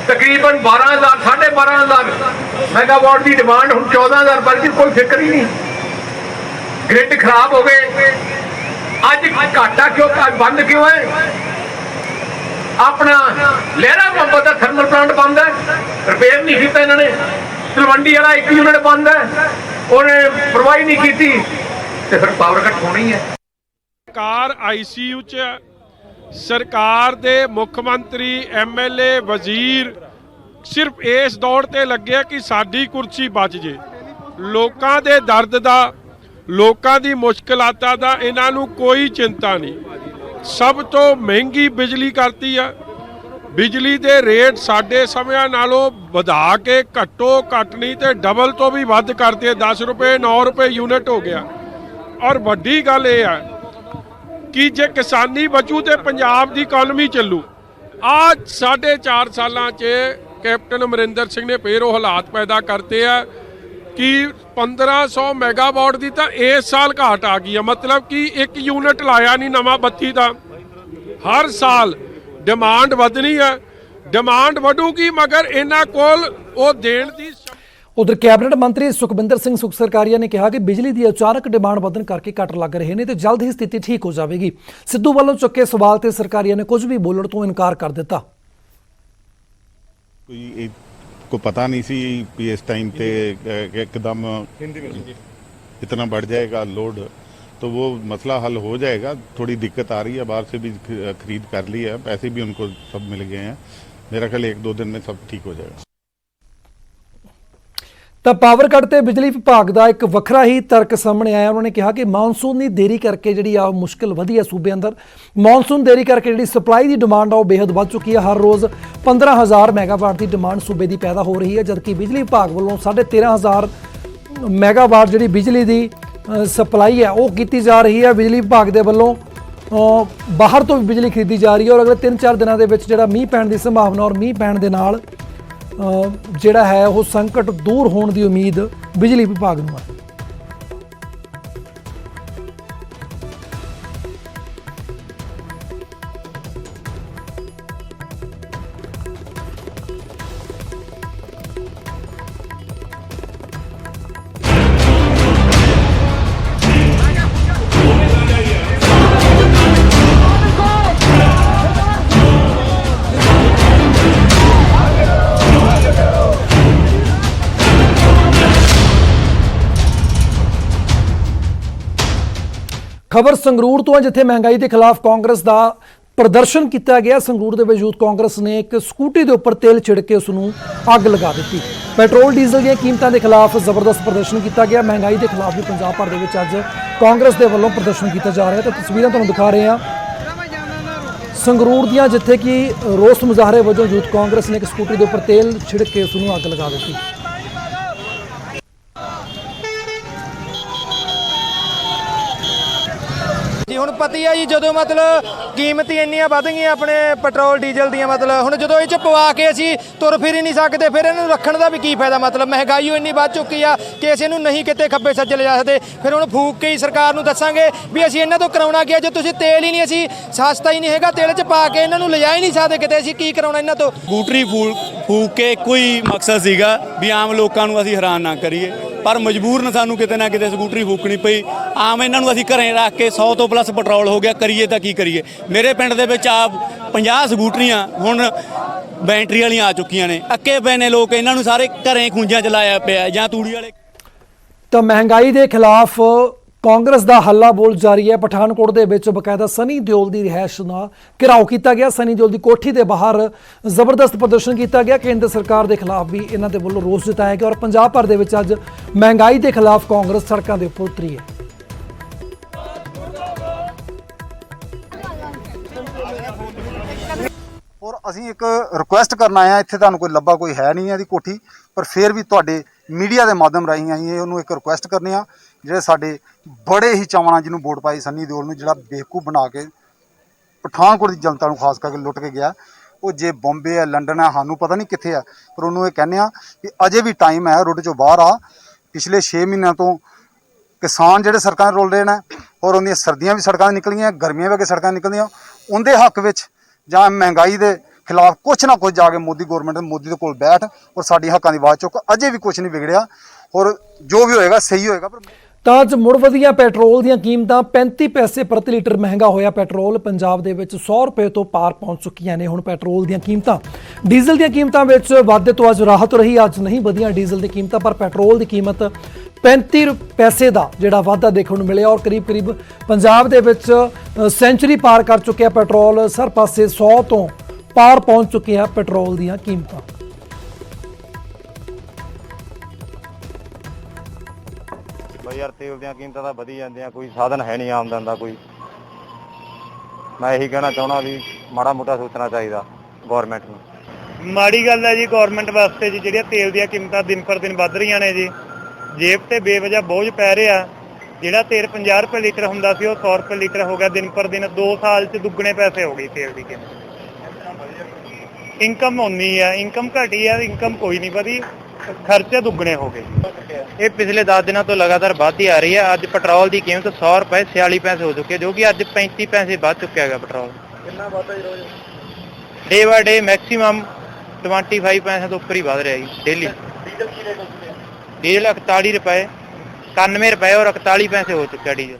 ਤਕਰੀਬਨ 12,000 12,500 ਮੈਗਾਵਾਟ ਦੀ ਡਿਮਾਂਡ, ਹੁਣ 14,000 ਬਲਕਿ ਕੋਈ ਫਿਕਰ ਹੀ ਨਹੀਂ। ਗ੍ਰਿਡ ਖਰਾਬ ਹੋ ਗਏ, ਅੱਜ ਘਾਟਾ ਕਿਉਂ, ਬੰਦ ਕਿਉਂ ਹੈ? ਆਪਣਾ ਲਹਿਰਾ ਬੰਬ ਦਾ ਥਰਮਲ ਪਲਾਂਟ ਬੰਦ ਹੈ, ਰਿਪੇਅਰ ਨਹੀਂ ਕੀਤਾ ਇਹਨਾਂ ਨੇ। ਤਲਵੰਡੀ ਵਾਲਾ 1 ਯੂਨਿਟ ਬੰਦ ਹੈ, ਉਹਨੇ ਪਰਵਾਹੀ ਨਹੀਂ ਕੀਤੀ, ਤੇ ਫਿਰ ਪਾਵਰ ਕੱਟ ਹੋਣੀ ਹੈ। ਸਰਕਾਰ ICU 'ਚ, ਸਰਕਾਰ ਦੇ ਮੁੱਖ ਮੰਤਰੀ, MLA, ਵਜ਼ੀਰ ਸਿਰਫ ਇਸ ਦੌੜ ਤੇ ਲੱਗੇ ਕਿ ਸਾਡੀ ਕੁਰਸੀ ਬਚ ਜੇ। ਲੋਕਾਂ ਦੇ ਦਰਦ ਦਾ, ਲੋਕਾਂ ਦੀ ਮੁਸ਼ਕਲਾਤਾਂ ਦਾ ਇਹਨਾਂ ਨੂੰ ਕੋਈ ਚਿੰਤਾ ਨਹੀਂ। ਸਭ ਤੋਂ ਮਹਿੰਗੀ ਬਿਜਲੀ ਕਰਤੀ ਆ। ਬਿਜਲੀ ਦੇ ਰੇਟ ਸਾਡੇ ਸਮਿਆਂ ਨਾਲੋਂ ਵਧਾ ਕੇ ਘੱਟੋ ਘੱਟ ਨਹੀਂ ਤੇ ਡਬਲ ਤੋਂ ਵੀ ਵੱਧ ਕਰਤੇ। 10 ਰੁਪਏ 9 ਰੁਪਏ ਯੂਨਿਟ ਹੋ ਗਿਆ। ਔਰ ਵੱਡੀ ਗੱਲ ਇਹ ਹੈ ਕਿ ਜੇ ਕਿਸਾਨੀ ਬਚੂ ਤੇ ਪੰਜਾਬ ਦੀ ਇਕਨੋਮੀ ਚੱਲੂ। ਅੱਜ 4.5 ਸਾਲਾਂ 'ਚ ਕੈਪਟਨ ਅਮਰਿੰਦਰ ਸਿੰਘ ਨੇ ਫੇਰ ਉਹ ਹਾਲਾਤ ਪੈਦਾ ਕਰਤੇ ਆ ਕਿ 1500 ਮੈਗਾਵਾਟ ਦੀ ਤਾਂ ਇਸ ਸਾਲ ਘਾਟ ਆ ਗਈ ਆ। ਮਤਲਬ ਕਿ 1 ਯੂਨਿਟ ਲਾਇਆ ਨਹੀਂ ਨਵਾਂ ਬੱਤੀ ਦਾ। ਹਰ ਸਾਲ ਡਿਮਾਂਡ ਵਧਣੀ ਹੈ, ਡਿਮਾਂਡ ਵਧੂਗੀ, ਮਗਰ ਇਹਨਾਂ ਕੋਲ ਉਹ ਦੇਣ ਦੀ। ਉਧਰ ਕੈਬਨਿਟ ਮੰਤਰੀ ਸੁਖਬਿੰਦਰ ਸਿੰਘ ਸੁਖ ਸਰਕਾਰੀਆ ਨੇ ਕਿਹਾ ਕਿ ਬਿਜਲੀ ਦੀ ਅਚਾਨਕ ਡਿਮਾਂਡ ਵਧਣ ਕਰਕੇ ਕੱਟ ਲੱਗ ਰਹੇ ਨੇ ਤੇ ਜਲਦ ਹੀ ਸਥਿਤੀ ਠੀਕ ਹੋ ਜਾਵੇਗੀ। ਸਿੱਧੂ ਵੱਲੋਂ ਚੁੱਕੇ ਸਵਾਲ ਤੇ ਸਰਕਾਰੀਆ ਨੇ ਕੁਝ ਵੀ ਬੋਲਣ ਤੋਂ ਇਨਕਾਰ ਕਰ ਦਿੱਤਾ। को पता नहीं सी कि इस टाइम पे एकदम इतना बढ़ जाएगा लोड, तो वो मसला हल हो जाएगा। थोड़ी दिक्कत आ रही है, बाहर से भी खरीद कर ली है, पैसे भी उनको सब मिल गए हैं। मेरा ख्याल 1-2 दिन में सब ठीक हो जाएगा। ਤਾਂ ਪਾਵਰ ਕੱਟ ਤੇ ਬਿਜਲੀ ਵਿਭਾਗ ਦਾ ਇੱਕ ਵੱਖਰਾ ਹੀ ਤਰਕ ਸਾਹਮਣੇ ਆਇਆ। ਉਹਨਾਂ ਨੇ ਕਿਹਾ ਕਿ ਮਾਨਸੂਨ ਦੀ ਦੇਰੀ ਕਰਕੇ ਜਿਹੜੀ ਆ ਮੁਸ਼ਕਿਲ ਵਧੀ ਹੈ ਸੂਬੇ ਅੰਦਰ। ਮਾਨਸੂਨ ਦੇਰੀ ਕਰਕੇ ਜਿਹੜੀ ਸਪਲਾਈ ਦੀ ਡਿਮਾਂਡ ਆ ਉਹ ਬੇਹੱਦ ਵੱਧ ਚੁੱਕੀ ਹੈ। ਹਰ ਰੋਜ਼ 15,000 ਮੈਗਾਵਾਟ ਦੀ ਡਿਮਾਂਡ ਸੂਬੇ ਦੀ ਪੈਦਾ ਹੋ ਰਹੀ ਹੈ, ਜਦਕਿ ਬਿਜਲੀ ਵਿਭਾਗ ਵੱਲੋਂ 13,500 ਮੈਗਾਵਾਟ ਜਿਹੜੀ ਬਿਜਲੀ ਦੀ ਸਪਲਾਈ ਹੈ ਉਹ ਕੀਤੀ ਜਾ ਰਹੀ ਹੈ। ਬਿਜਲੀ ਵਿਭਾਗ ਦੇ ਵੱਲੋਂ ਬਾਹਰ ਤੋਂ ਵੀ ਬਿਜਲੀ ਖਰੀਦੀ ਜਾ ਰਹੀ ਹੈ ਔਰ ਅਗਲੇ 3-4 ਦਿਨਾਂ ਦੇ ਵਿੱਚ ਜਿਹੜਾ ਮੀਂਹ ਪੈਣ ਦੀ ਸੰਭਾਵਨਾ ਔਰ ਮੀਂਹ ਪੈਣ ਦੇ ਨਾਲ ਜਿਹੜਾ ਹੈ ਉਹ ਸੰਕਟ ਦੂਰ ਹੋਣ ਦੀ ਉਮੀਦ ਬਿਜਲੀ ਵਿਭਾਗ ਨੂੰ ਹੈ। ਖਬਰ ਸੰਗਰੂਰ ਤੋਂ ਹੈ, ਜਿੱਥੇ ਮਹਿੰਗਾਈ ਦੇ ਖਿਲਾਫ ਕਾਂਗਰਸ ਦਾ ਪ੍ਰਦਰਸ਼ਨ ਕੀਤਾ ਗਿਆ। ਸੰਗਰੂਰ ਦੇ ਵਿੱਚ ਯੂਥ ਕਾਂਗਰਸ ਨੇ ਇੱਕ ਸਕੂਟੀ ਦੇ ਉੱਪਰ ਤੇਲ ਛਿੜਕ ਕੇ ਉਸ ਨੂੰ ਅੱਗ ਲਗਾ ਦਿੱਤੀ। ਪੈਟਰੋਲ ਡੀਜ਼ਲ ਦੀਆਂ ਕੀਮਤਾਂ ਦੇ ਖਿਲਾਫ ਜ਼ਬਰਦਸਤ ਪ੍ਰਦਰਸ਼ਨ ਕੀਤਾ ਗਿਆ। ਮਹਿੰਗਾਈ ਦੇ ਖਿਲਾਫ ਵੀ ਪੰਜਾਬ ਭਰ ਦੇ ਵਿੱਚ ਅੱਜ ਕਾਂਗਰਸ ਦੇ ਵੱਲੋਂ ਪ੍ਰਦਰਸ਼ਨ ਕੀਤਾ ਜਾ ਰਿਹਾ ਹੈ। ਤਾਂ ਤਸਵੀਰਾਂ ਤੁਹਾਨੂੰ ਦਿਖਾ ਰਹੇ ਹਾਂ ਸੰਗਰੂਰ ਦੀਆਂ, ਜਿੱਥੇ ਕਿ ਰੋਸ ਮੁਜ਼ਾਹਰੇ ਵਜੋਂ ਯੂਥ ਕਾਂਗਰਸ ਨੇ ਇੱਕ ਸਕੂਟਰੀ ਦੇ ਉੱਪਰ ਤੇਲ ਛਿੜਕ ਕੇ ਉਸ ਨੂੰ ਅੱਗ ਲਗਾ ਦਿੱਤੀ। ਜੀ ਹੁਣ ਪਤਾ ਹੀ ਆ ਜੀ, ਜਦੋਂ ਮਤਲਬ ਕੀਮਤ ਹੀ ਇੰਨੀਆਂ ਵੱਧ ਗਈਆਂ ਆਪਣੇ ਪੈਟਰੋਲ ਡੀਜ਼ਲ ਦੀਆਂ, ਮਤਲਬ ਹੁਣ ਜਦੋਂ ਇਹ ਚ ਪਵਾ ਕੇ ਅਸੀਂ ਤੁਰ ਫਿਰ ਹੀ ਨਹੀਂ ਸਕਦੇ, ਫਿਰ ਇਹਨੂੰ ਰੱਖਣ ਦਾ ਵੀ ਕੀ ਫਾਇਦਾ। ਮਤਲਬ ਮਹਿੰਗਾਈ ਇੰਨੀ ਵੱਧ ਚੁੱਕੀ ਆ ਕਿ ਅਸੀਂ ਇਹਨੂੰ ਨਹੀਂ ਕਿਤੇ ਖੱਬੇ ਸੱਜੇ ਲਿਜਾ ਸਕਦੇ। ਫਿਰ ਹੁਣ ਫੂਕ ਕੇ ਹੀ ਸਰਕਾਰ ਨੂੰ ਦੱਸਾਂਗੇ ਵੀ ਅਸੀਂ ਇਹਨਾਂ ਤੋਂ ਕਰਾਉਣਾ ਕੀ ਆ, ਜੇ ਤੁਸੀਂ ਤੇਲ ਹੀ ਨਹੀਂ, ਅਸੀਂ ਸਸਤਾ ਹੀ ਨਹੀਂ ਹੈਗਾ ਤੇਲ ਚ ਪਾ ਕੇ ਇਹਨਾਂ ਨੂੰ ਲਿਜਾ ਹੀ ਨਹੀਂ ਸਕਦੇ ਕਿਤੇ, ਅਸੀਂ ਕੀ ਕਰਾਉਣਾ ਇਹਨਾਂ ਤੋਂ। ਸਕੂਟਰੀ ਫੂਕ ਕੇ ਕੋਈ ਮਕਸਦ ਸੀਗਾ ਵੀ ਆਮ ਲੋਕਾਂ ਨੂੰ ਅਸੀਂ ਹੈਰਾਨ ਨਾ ਕਰੀਏ, ਪਰ ਮਜਬੂਰਨ ਸਾਨੂੰ ਕਿਤੇ ਨਾ ਕਿਤੇ ਸਕੂਟਰੀ ਫੂਕਣੀ ਪਈ। ਆਮ ਇਹਨਾਂ ਨੂੰ ਅਸੀਂ ਘਰੇ ਰੱਖ ਕੇ 100 ਤੋਂ ਪਲੱਸ ਪੈਟਰੋਲ ਹੋ ਗਿਆ, ਕਰੀਏ ਤਾਂ ਕੀ ਕਰੀਏ। ਮੇਰੇ ਪਿੰਡ ਦੇ ਵਿੱਚ ਆਪ 50 ਸਕੂਟਰੀਆਂ ਹੁਣ ਬੈਟਰੀ ਵਾਲੀਆਂ ਆ ਚੁੱਕੀਆਂ ਨੇ। ਅੱਕੇ ਪਏ ਨੇ ਲੋਕ, ਇਹਨਾਂ ਨੂੰ ਸਾਰੇ ਘਰੇ ਖੂੰਜਾਂ ਚ ਲਾਇਆ ਪਿਆ ਜਾਂ ਤੂੜੀ ਵਾਲੇ। ਤਾਂ ਮਹਿੰਗਾਈ ਦੇ ਖਿਲਾਫ ਕਾਂਗਰਸ ਦਾ ਹੱਲਾ ਬੋਲ ਜਾਰੀ ਹੈ। ਪਠਾਨਕੋਟ ਦੇ ਵਿੱਚ ਬਕਾਇਦਾ ਸਨੀ ਦਿਓਲ ਦੀ ਰਿਹਾਇਸ਼ ਦਾ ਘਿਰਾਓ ਕੀਤਾ ਗਿਆ। ਸਨੀ ਦਿਓਲ ਦੀ ਕੋਠੀ ਦੇ ਬਾਹਰ ਜ਼ਬਰਦਸਤ ਪ੍ਰਦਰਸ਼ਨ ਕੀਤਾ ਗਿਆ। ਕੇਂਦਰ ਸਰਕਾਰ ਦੇ ਖਿਲਾਫ ਵੀ ਇਹਨਾਂ ਦੇ ਵੱਲੋਂ ਰੋਸ ਜਤਾਇਆ ਗਿਆ ਔਰ ਪੰਜਾਬ ਭਰ ਦੇ ਵਿੱਚ ਅੱਜ ਮਹਿੰਗਾਈ ਦੇ ਖਿਲਾਫ ਕਾਂਗਰਸ ਸੜਕਾਂ ਦੇ ਉੱਪਰ ਉਤਰੀ ਹੈ। ਔਰ ਅਸੀਂ ਇੱਕ ਰਿਕੁਐਸਟ ਕਰਨ ਆਏ ਆ, ਇੱਥੇ ਤੁਹਾਨੂੰ ਕੋਈ ਲੱਭਾ ਕੋਈ ਹੈ ਨਹੀਂ ਇਹਦੀ ਕੋਠੀ, ਪਰ ਫਿਰ ਵੀ ਤੁਹਾਡੇ ਮੀਡੀਆ ਦੇ ਮਾਧਿਅਮ ਰਾਹੀਂ ਅਸੀਂ ਉਹਨੂੰ ਇੱਕ ਰਿਕੁਐਸਟ ਕਰਨੇ ਆ, ਜਿਹੜੇ ਸਾਡੇ ਬੜੇ ਹੀ ਚਾਵਾਂ ਜਿਹਨੂੰ ਵੋਟ ਪਾਈ ਸਨੀ ਦਿਓਲ ਨੂੰ, ਜਿਹੜਾ ਬੇਵਕੂਫ ਬਣਾ ਕੇ ਪਠਾਨਕੋਟ ਦੀ ਜਨਤਾ ਨੂੰ ਖਾਸ ਕਰਕੇ ਲੁੱਟ ਕੇ ਗਿਆ। ਉਹ ਜੇ ਬੰਬੇ ਹੈ, ਲੰਡਨ ਹੈ, ਸਾਨੂੰ ਪਤਾ ਨਹੀਂ ਕਿੱਥੇ ਆ, ਪਰ ਉਹਨੂੰ ਇਹ ਕਹਿੰਦੇ ਆ ਕਿ ਅਜੇ ਵੀ ਟਾਈਮ ਹੈ, ਰੁੱਟ ਚੋਂ ਬਾਹਰ ਆ। ਪਿਛਲੇ 6 ਮਹੀਨਿਆਂ ਤੋਂ ਕਿਸਾਨ ਜਿਹੜੇ ਸੜਕਾਂ 'ਤੇ ਰੁਲ ਰਹੇ ਨੇ, ਔਰ ਉਹਦੀਆਂ ਸਰਦੀਆਂ ਵੀ ਸੜਕਾਂ 'ਤੇ ਨਿਕਲੀਆਂ, ਗਰਮੀਆਂ ਵੀ ਅੱਗੇ ਸੜਕਾਂ 'ਤੇ ਨਿਕਲਦੀਆਂ, ਉਹਦੇ ਹੱਕ ਵਿੱਚ ਜਾਂ ਮਹਿੰਗਾਈ ਦੇ ਖਿਲਾਫ ਕੁਛ ਨਾ ਕੁਛ ਜਾ ਕੇ ਮੋਦੀ ਗੌਰਮੈਂਟ ਮੋਦੀ ਦੇ ਕੋਲ ਬੈਠ ਔਰ ਸਾਡੀ ਹੱਕਾਂ ਦੀ ਆਵਾਜ਼ ਚੁੱਕ। ਅਜੇ ਵੀ ਕੁਛ ਨਹੀਂ ਵਿਗੜਿਆ ਔਰ ਜੋ ਵੀ ਹੋਏਗਾ ਸਹੀ ਹੋਏਗਾ। ਤਾਂ ਅੱਜ ਮੁੜ ਵਧੀਆਂ ਪੈਟਰੋਲ ਦੀਆਂ ਕੀਮਤਾਂ 35 ਪੈਸੇ ਪ੍ਰਤੀ ਲੀਟਰ ਮਹਿੰਗਾ ਹੋਇਆ। ਪੈਟਰੋਲ ਪੰਜਾਬ ਦੇ ਵਿੱਚ 100 ਰੁਪਏ ਤੋਂ ਪਾਰ ਪਹੁੰਚ ਚੁੱਕੀਆਂ ਨੇ ਹੁਣ ਪੈਟਰੋਲ ਦੀਆਂ ਕੀਮਤਾਂ। ਡੀਜ਼ਲ ਦੀਆਂ ਕੀਮਤਾਂ ਵਿੱਚ ਵਾਧੇ ਤੋਂ ਅੱਜ ਰਾਹਤ ਰਹੀ। ਅੱਜ ਨਹੀਂ ਵਧੀਆਂ ਡੀਜ਼ਲ ਦੀ ਕੀਮਤਾਂ, ਪਰ ਪੈਟਰੋਲ ਦੀ ਕੀਮਤ 35 ਪੈਸੇ ਦਾ ਜਿਹੜਾ ਵਾਧਾ ਦੇਖਣ ਨੂੰ ਮਿਲਿਆ ਔਰ ਕਰੀਬ ਪੰਜਾਬ ਦੇ ਵਿੱਚ ਸੈਂਚੁਰੀ ਪਾਰ ਕਰ ਚੁੱਕਿਆ ਪੈਟਰੋਲ। ਹਰ ਪਾਸੇ 100 ਤੋਂ ਪਾਰ ਪਹੁੰਚ ਚੁੱਕੀਆਂ ਪੈਟਰੋਲ ਦੀਆਂ ਕੀਮਤਾਂ। ਬਈ ਯਾਰ ਤੇਲ ਦੀਆਂ ਕੀਮਤਾਂ ਤਾਂ ਵਧੀ ਜਾਂਦੀਆਂ, ਕੋਈ ਸਾਧਨ ਹੈ ਨਹੀਂ ਆਮਦਨ ਦਾ ਕੋਈ। ਮੈਂ ਇਹੀ ਕਹਿਣਾ ਚਾਹੁੰਦਾ ਵੀ ਮਾੜਾ ਮੋਟਾ ਸੋਚਣਾ ਚਾਹੀਦਾ ਗੌਰਮੈਂਟ ਨੂੰ। ਮਾੜੀ ਗੱਲ ਹੈ ਜੀ ਗੌਰਮੈਂਟ ਵਾਸਤੇ ਜੀ, ਜਿਹੜੀਆਂ ਤੇਲ ਦੀਆਂ ਕੀਮਤਾਂ ਦਿਨ ਪਰ ਦਿਨ ਵੱਧ ਰਹੀਆਂ ਨੇ ਜੀ। ਜੇਬ ਤੇ ਬੇਵਜ੍ਹਾ ਬੋਝ ਪੈ ਰਿਹਾ। ਜਿਹੜਾ ਤੇਲ 50 ਰੁਪਏ ਲੀਟਰ ਹੁੰਦਾ ਸੀ ਉਹ 100 ਰੁਪਏ ਲੀਟਰ ਹੋ ਗਿਆ ਦਿਨ ਪਰ ਦਿਨ। 2 ਸਾਲ 'ਚ ਦੁੱਗਣੇ ਪੈਸੇ ਹੋ ਗਏ ਤੇਲ ਦੀ ਕੀਮਤ। ਇਨਕਮ ਉਨੀ ਆ, ਇਨਕਮ ਘਟੀ ਆ, ਇਨਕਮ ਕੋਈ ਨਹੀਂ ਵਧੀ, ਖਰਚੇ ਦੁੱਗਣੇ ਹੋ ਗਏ। ਇਹ ਪਿਛਲੇ 10 ਦਿਨਾਂ ਤੋਂ ਲਗਾਤਾਰ ਵੱਧਦੀ ਆ ਰਹੀ ਹੈ। ਅੱਜ ਪੈਟਰੋਲ ਦੀ ਕੀਮਤ 100 ਰੁਪਏ 46 ਪੈਸੇ ਹੋ ਚੁੱਕੀ ਹੈ, ਜੋ ਕਿ ਅੱਜ 35 ਪੈਸੇ ਵੱਧ ਚੁੱਕਿਆ ਹੈਗਾ ਪੈਟਰੋਲ। ਕਿੰਨਾ ਵੱਧਦਾ ਜੀ ਰੋਜ਼? ਡੇ ਬਾਏ ਡੇ ਮੈਕਸਿਮਮ 25 ਪੈਸੇ ਤੋਂ ਉੱਪਰ ਹੀ ਵੱਧ ਰਿਹਾ ਜੀ ਡੇਲੀ। ਡੀਜ਼ਲ ਕੀ ਰੇਟ ਹੋ ਚੁੱਕਿਆ? ਡੀਜ਼ਲ 41 ਰੁਪਏ 91 ਰੁਪਏ ਔਰ 41 ਪੈਸੇ ਹੋ ਚੁੱਕਿਆ ਡੀਜ਼ਲ।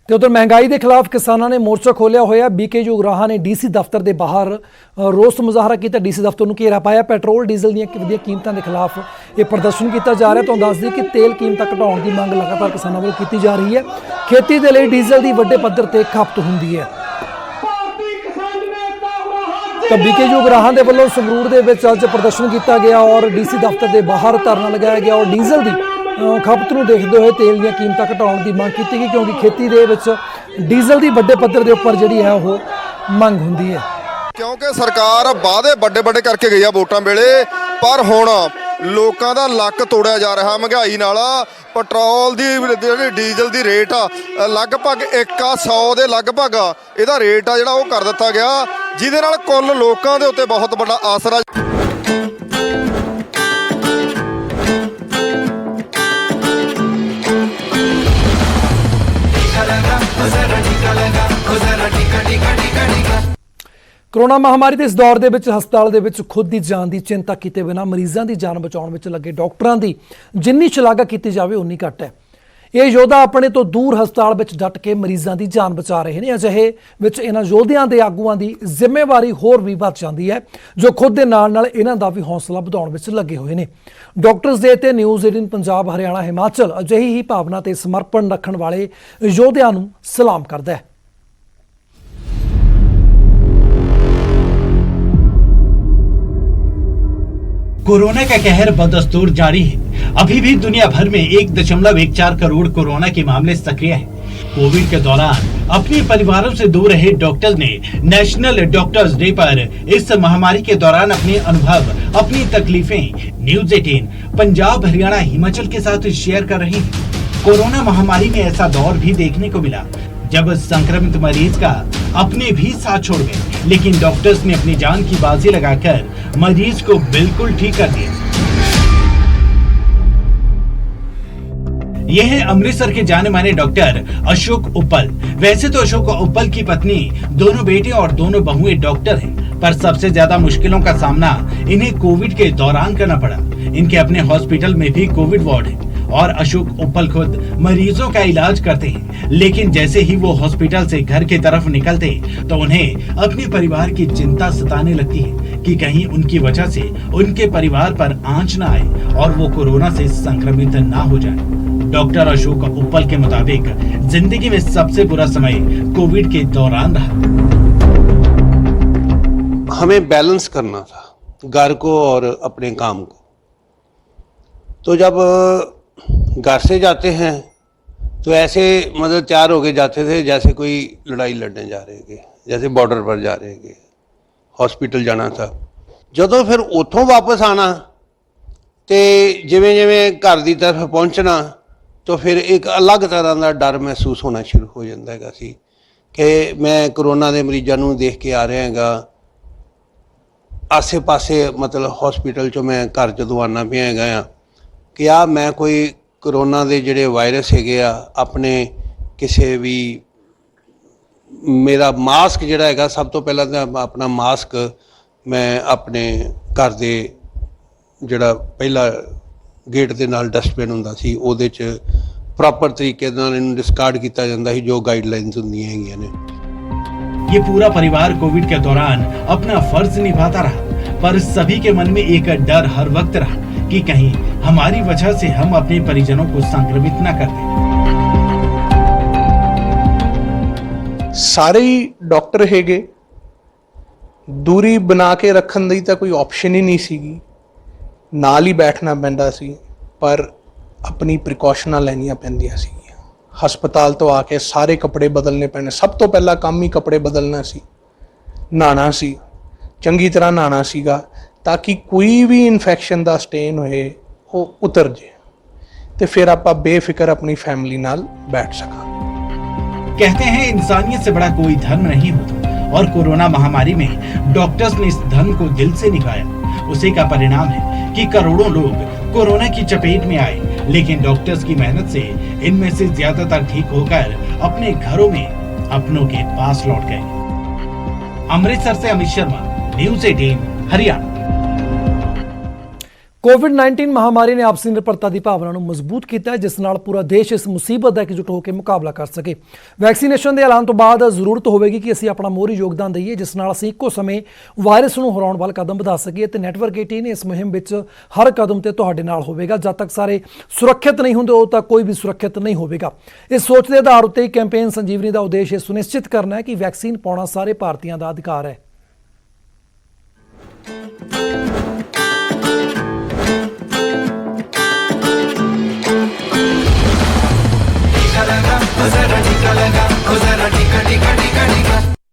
ਤੇ ਉਧਰ ਮਹਿੰਗਾਈ ਦੇ ਖਿਲਾਫ ਕਿਸਾਨਾਂ ਨੇ ਮੋਰਚਾ ਖੋਲਿਆ ਹੋਇਆ। ਬੀਕੇ ਉਗਰਾਹਾਂ ਨੇ ਡੀਸੀ ਦਫ਼ਤਰ ਦੇ ਬਾਹਰ ਰੋਸ ਮੁਜ਼ਾਹਰਾ ਕੀਤਾ। ਡੀਸੀ ਦਫ਼ਤਰ ਨੂੰ ਘੇਰਾ ਪਾਇਆ। ਪੈਟਰੋਲ ਡੀਜ਼ਲ ਦੀਆਂ ਵਧੀਆਂ ਕੀਮਤਾਂ ਦੇ ਖਿਲਾਫ ਇਹ ਪ੍ਰਦਰਸ਼ਨ ਕੀਤਾ ਜਾ ਰਿਹਾ। ਤੁਹਾਨੂੰ ਦੱਸ ਦਈਏ ਕਿ ਤੇਲ ਕੀਮਤਾਂ ਘਟਾਉਣ ਦੀ ਮੰਗ ਲਗਾਤਾਰ ਕਿਸਾਨਾਂ ਵੱਲੋਂ ਕੀਤੀ ਜਾ ਰਹੀ ਹੈ। ਖੇਤੀ ਦੇ ਲਈ ਡੀਜ਼ਲ ਦੀ ਵੱਡੇ ਪੱਧਰ ਤੇ ਖਪਤ ਹੁੰਦੀ ਹੈ। ਤਾਂ ਬੀਕੇ ਉਗਰਾਹਾਂ ਦੇ ਵੱਲੋਂ ਸੰਗਰੂਰ ਦੇ ਵਿੱਚ ਅੱਜ ਪ੍ਰਦਰਸ਼ਨ ਕੀਤਾ ਗਿਆ ਔਰ ਡੀਸੀ ਦਫ਼ਤਰ ਦੇ ਬਾਹਰ ਧਰਨਾ ਲਗਾਇਆ ਗਿਆ ਔਰ ਡੀਜ਼ਲ ਦੀ ਖਪਤ ਨੂੰ ਦੇਖਦੇ ਹੋਏ ਤੇਲ ਦੀਆਂ ਕੀਮਤਾਂ ਘਟਾਉਣ ਦੀ ਮੰਗ ਕੀਤੀ ਗਈ, ਕਿਉਂਕਿ ਖੇਤੀ ਦੇ ਵਿੱਚ ਡੀਜ਼ਲ ਦੀ ਵੱਡੇ ਪੱਧਰ ਦੇ ਉੱਪਰ ਜਿਹੜੀ ਹੈ ਉਹ ਮੰਗ ਹੁੰਦੀ ਹੈ। ਕਿਉਂਕਿ ਸਰਕਾਰ ਵਾਅਦੇ ਵੱਡੇ ਕਰਕੇ ਗਈ ਆ ਵੋਟਾਂ ਵੇਲੇ, ਪਰ ਹੁਣ ਲੋਕਾਂ ਦਾ ਲੱਕ ਤੋੜਿਆ ਜਾ ਰਿਹਾ ਮਹਿੰਗਾਈ ਨਾਲ। ਪੈਟਰੋਲ ਦੀ ਜਿਹੜੀ ਡੀਜ਼ਲ ਦੀ ਰੇਟ ਆ ਲਗਭਗ 100 ਦੇ ਲਗਭਗ ਇਹਦਾ ਰੇਟ ਆ ਜਿਹੜਾ ਉਹ ਕਰ ਦਿੱਤਾ ਗਿਆ, ਜਿਹਦੇ ਨਾਲ ਕੁੱਲ ਲੋਕਾਂ ਦੇ ਉੱਤੇ ਬਹੁਤ ਵੱਡਾ ਅਸਰ ਆ। ਕੋਰੋਨਾ ਮਹਾਮਾਰੀ ਦੇ ਇਸ ਦੌਰ ਦੇ ਵਿੱਚ ਹਸਪਤਾਲ ਦੇ ਵਿੱਚ ਖੁਦ ਦੀ ਜਾਨ ਦੀ ਚਿੰਤਾ ਕੀਤੇ ਬਿਨਾਂ ਮਰੀਜ਼ਾਂ ਦੀ ਜਾਨ ਬਚਾਉਣ ਵਿੱਚ ਲੱਗੇ ਡਾਕਟਰਾਂ ਦੀ ਜਿੰਨੀ ਸ਼ਲਾਘਾ ਕੀਤੀ ਜਾਵੇ ਉਨੀ ਘੱਟ ਹੈ। ਇਹ ਯੋਧਾ ਆਪਣੇ ਤੋਂ ਦੂਰ ਹਸਪਤਾਲ ਵਿੱਚ ਡਟ ਕੇ ਮਰੀਜ਼ਾਂ ਦੀ ਜਾਨ ਬਚਾ ਰਹੇ ਨੇ। ਅਜਿਹੇ ਵਿੱਚ ਇਹਨਾਂ ਯੋਧਿਆਂ ਦੇ ਆਗੂਆਂ ਦੀ ਜ਼ਿੰਮੇਵਾਰੀ ਹੋਰ ਵੀ ਵੱਧ ਜਾਂਦੀ ਹੈ, ਜੋ ਖੁਦ ਦੇ ਨਾਲ ਇਹਨਾਂ ਦਾ ਵੀ ਹੌਸਲਾ ਵਧਾਉਣ ਵਿੱਚ ਲੱਗੇ ਹੋਏ ਨੇ। ਡਾਕਟਰਸ ਡੇ ਤੇ ਨਿਊਜ਼ 18 ਪੰਜਾਬ, ਹਰਿਆਣਾ, ਹਿਮਾਚਲ ਅਜਿਹੀ ਹੀ ਭਾਵਨਾ ਤੇ ਸਮਰਪਣ ਰੱਖਣ ਵਾਲੇ ਯੋਧਿਆਂ ਨੂੰ ਸਲਾਮ ਕਰਦਾ ਹੈ। कोरोना का कहर बदस्तूर जारी है। अभी भी दुनिया भर में 1.14 करोड़ कोरोना के मामले सक्रिय हैं। कोविड के दौरान अपने परिवारों से दूर रहे डॉक्टर्स ने नेशनल डॉक्टर्स डे पर इस महामारी के दौरान अपने अनुभव, अपनी तकलीफें न्यूज 18 पंजाब, हरियाणा, हिमाचल के साथ शेयर कर रही हैं। कोरोना महामारी में ऐसा दौर भी देखने को मिला जब संक्रमित मरीज का अपने भी साथ छोड़ गए, लेकिन डॉक्टर्स ने अपनी जान की बाजी लगाकर मरीज को बिल्कुल ठीक कर दिया। यह है अमृतसर के जाने माने डॉक्टर अशोक उप्पल। वैसे तो अशोक उप्पल की पत्नी, दोनों बेटे और दोनों बहुएं डॉक्टर हैं, पर सबसे ज्यादा मुश्किलों का सामना इन्हें कोविड के दौरान करना पड़ा। इनके अपने हॉस्पिटल में भी कोविड वार्ड है और अशोक उप्पल खुद मरीजों का इलाज करते हैं, लेकिन जैसे ही वो हॉस्पिटल से घर की तरफ निकलते तो उन्हें अपने परिवार की चिंता सताने लगती है कि कहीं उनकी वजह से उनके परिवार पर आंच न आए और वो कोरोना से संक्रमित ना हो जाए। डॉक्टर अशोक उप्पल के मुताबिक जिंदगी में सबसे बुरा समय कोविड के दौरान रहा। हमें बैलेंस करना था घर को और अपने काम को। तो जब घर से जाते हैं तो ऐसे मतलब तैयार होके जाते थे जैसे कोई लड़ाई लड़ने जा रहे थे, जैसे बॉर्डर पर जा रहे थे, हॉस्पिटल जाना था। ਜਦੋਂ ਫਿਰ ਉੱਥੋਂ ਵਾਪਸ ਆਣਾ ਤੇ ਜਿਵੇਂ ਜਿਵੇਂ ਘਰ ਦੀ ਤਰਫ ਪਹੁੰਚਣਾ ਤਾਂ ਫਿਰ ਇੱਕ ਅਲੱਗ ਤਰ੍ਹਾਂ ਦਾ ਡਰ ਮਹਿਸੂਸ ਹੋਣਾ ਸ਼ੁਰੂ ਹੋ ਜਾਂਦਾ ਹੈਗਾ ਸੀ ਕਿ ਮੈਂ ਕੋਰੋਨਾ ਦੇ ਮਰੀਜ਼ਾਂ ਨੂੰ ਦੇਖ ਕੇ ਆ ਰਿਹਾ ਹੈਗਾ। ਆਸੇ ਪਾਸੇ ਮਤਲਬ ਹਸਪੀਟਲ 'ਚੋਂ ਮੈਂ ਘਰ ਜਦੋਂ ਆਉਣਾ ਪਿਆ ਹੈਗਾ ਆ ਕਿ ਆ ਮੈਂ ਕੋਈ कोरोना के जोड़े वायरस है अपने किसी भी मेरा मास्क जोड़ा है सब तो पहला तो अपना मास्क मैं अपने घर के जोड़ा पहला गेट के नाल डस्टबिन होंदा सी उहदे च प्रॉपर तरीके नाल इहनूं डिस्कार्ड किया जाता है जो गाइडलाइनस होंदियां हैगियां ने। ये पूरा परिवार कोविड के दौरान अपना फर्ज निभाता रहा, पर सभी के मन में एक डर हर वक्त रहा कि कहीं हमारी वजह से हम अपने परिजनों को संक्रमित न कर दें। ਸਾਰੇ ਹੀ ਡਾਕਟਰ ਹੈਗੇ, ਦੂਰੀ ਬਣਾ ਕੇ ਰੱਖਣ ਦੀ ਤਾਂ ਕੋਈ ਆਪਸ਼ਨ ਹੀ ਨਹੀਂ ਸੀਗੀ, ਨਾਲ ਹੀ ਬੈਠਣਾ ਪੈਂਦਾ ਸੀ, ਪਰ ਆਪਣੀ ਪ੍ਰੀਕਾਸ਼ਨਾਂ ਲੈਣੀਆਂ ਪੈਂਦੀਆਂ ਸੀਗੀਆਂ। ਹਸਪਤਾਲ ਤੋਂ ਆ ਕੇ ਸਾਰੇ ਕੱਪੜੇ ਬਦਲਨੇ ਪੈਣੇ, ਸਭ ਤੋਂ ਪਹਿਲਾ ਕੰਮ ਹੀ ਕੱਪੜੇ ਬਦਲਣਾ ਸੀ, ਨਹਾਉਣਾ ਸੀ, ਚੰਗੀ ਤਰ੍ਹਾਂ ਨਹਾਉਣਾ ਸੀਗਾ ਤਾਂ ਕਿ ਕੋਈ ਵੀ ਇਨਫੈਕਸ਼ਨ ਦਾ ਸਟੇਨ ਹੋਏ ਉਹ ਉਤਰ ਜੇ ਤੇ ਫਿਰ ਆਪਾਂ ਬੇਫਿਕਰ अपनी फैमिली नाल बैठ सका। कहते हैं इंसानियत से बड़ा कोई धर्म नहीं होता और कोरोना महामारी में डॉक्टर्स ने इस धर्म को दिल से निभाया। उसी का परिणाम है कि करोड़ों लोग कोरोना की चपेट में आए, लेकिन डॉक्टर्स की मेहनत से इनमें से ज्यादातर ठीक होकर अपने घरों में अपनों के पास लौट गए। अमृतसर से अमित शर्मा, न्यूज 18 हरियाणा। कोविड-19 महामारी ने आपसी निर्भरता की भावना को मजबूत किया, जिस नाल पूरा देश इस मुसीबत का एकजुट होकर मुकाबला कर सके। वैक्सीनेशन के ऐलान तो बाद जरूरत होगी कि असीं अपना मोहरी योगदान दईए, जिस नाल असीं इक्को समय वायरस नूं हराउण वाल कदम वधा सकीए। ते नैटवर्क 18 इस मुहिम विच हर कदम ते तुहाडे नाल होवेगा। जद तक सारे सुरक्षित नहीं होंदे उद तक कोई भी सुरक्षित नहीं होवेगा। इस सोच के आधार उत्ते कैंपेन संजीवनी का उद्देश्य सुनिश्चित करना है कि वैक्सीन पाउणा सारे भारतीयों का अधिकार है।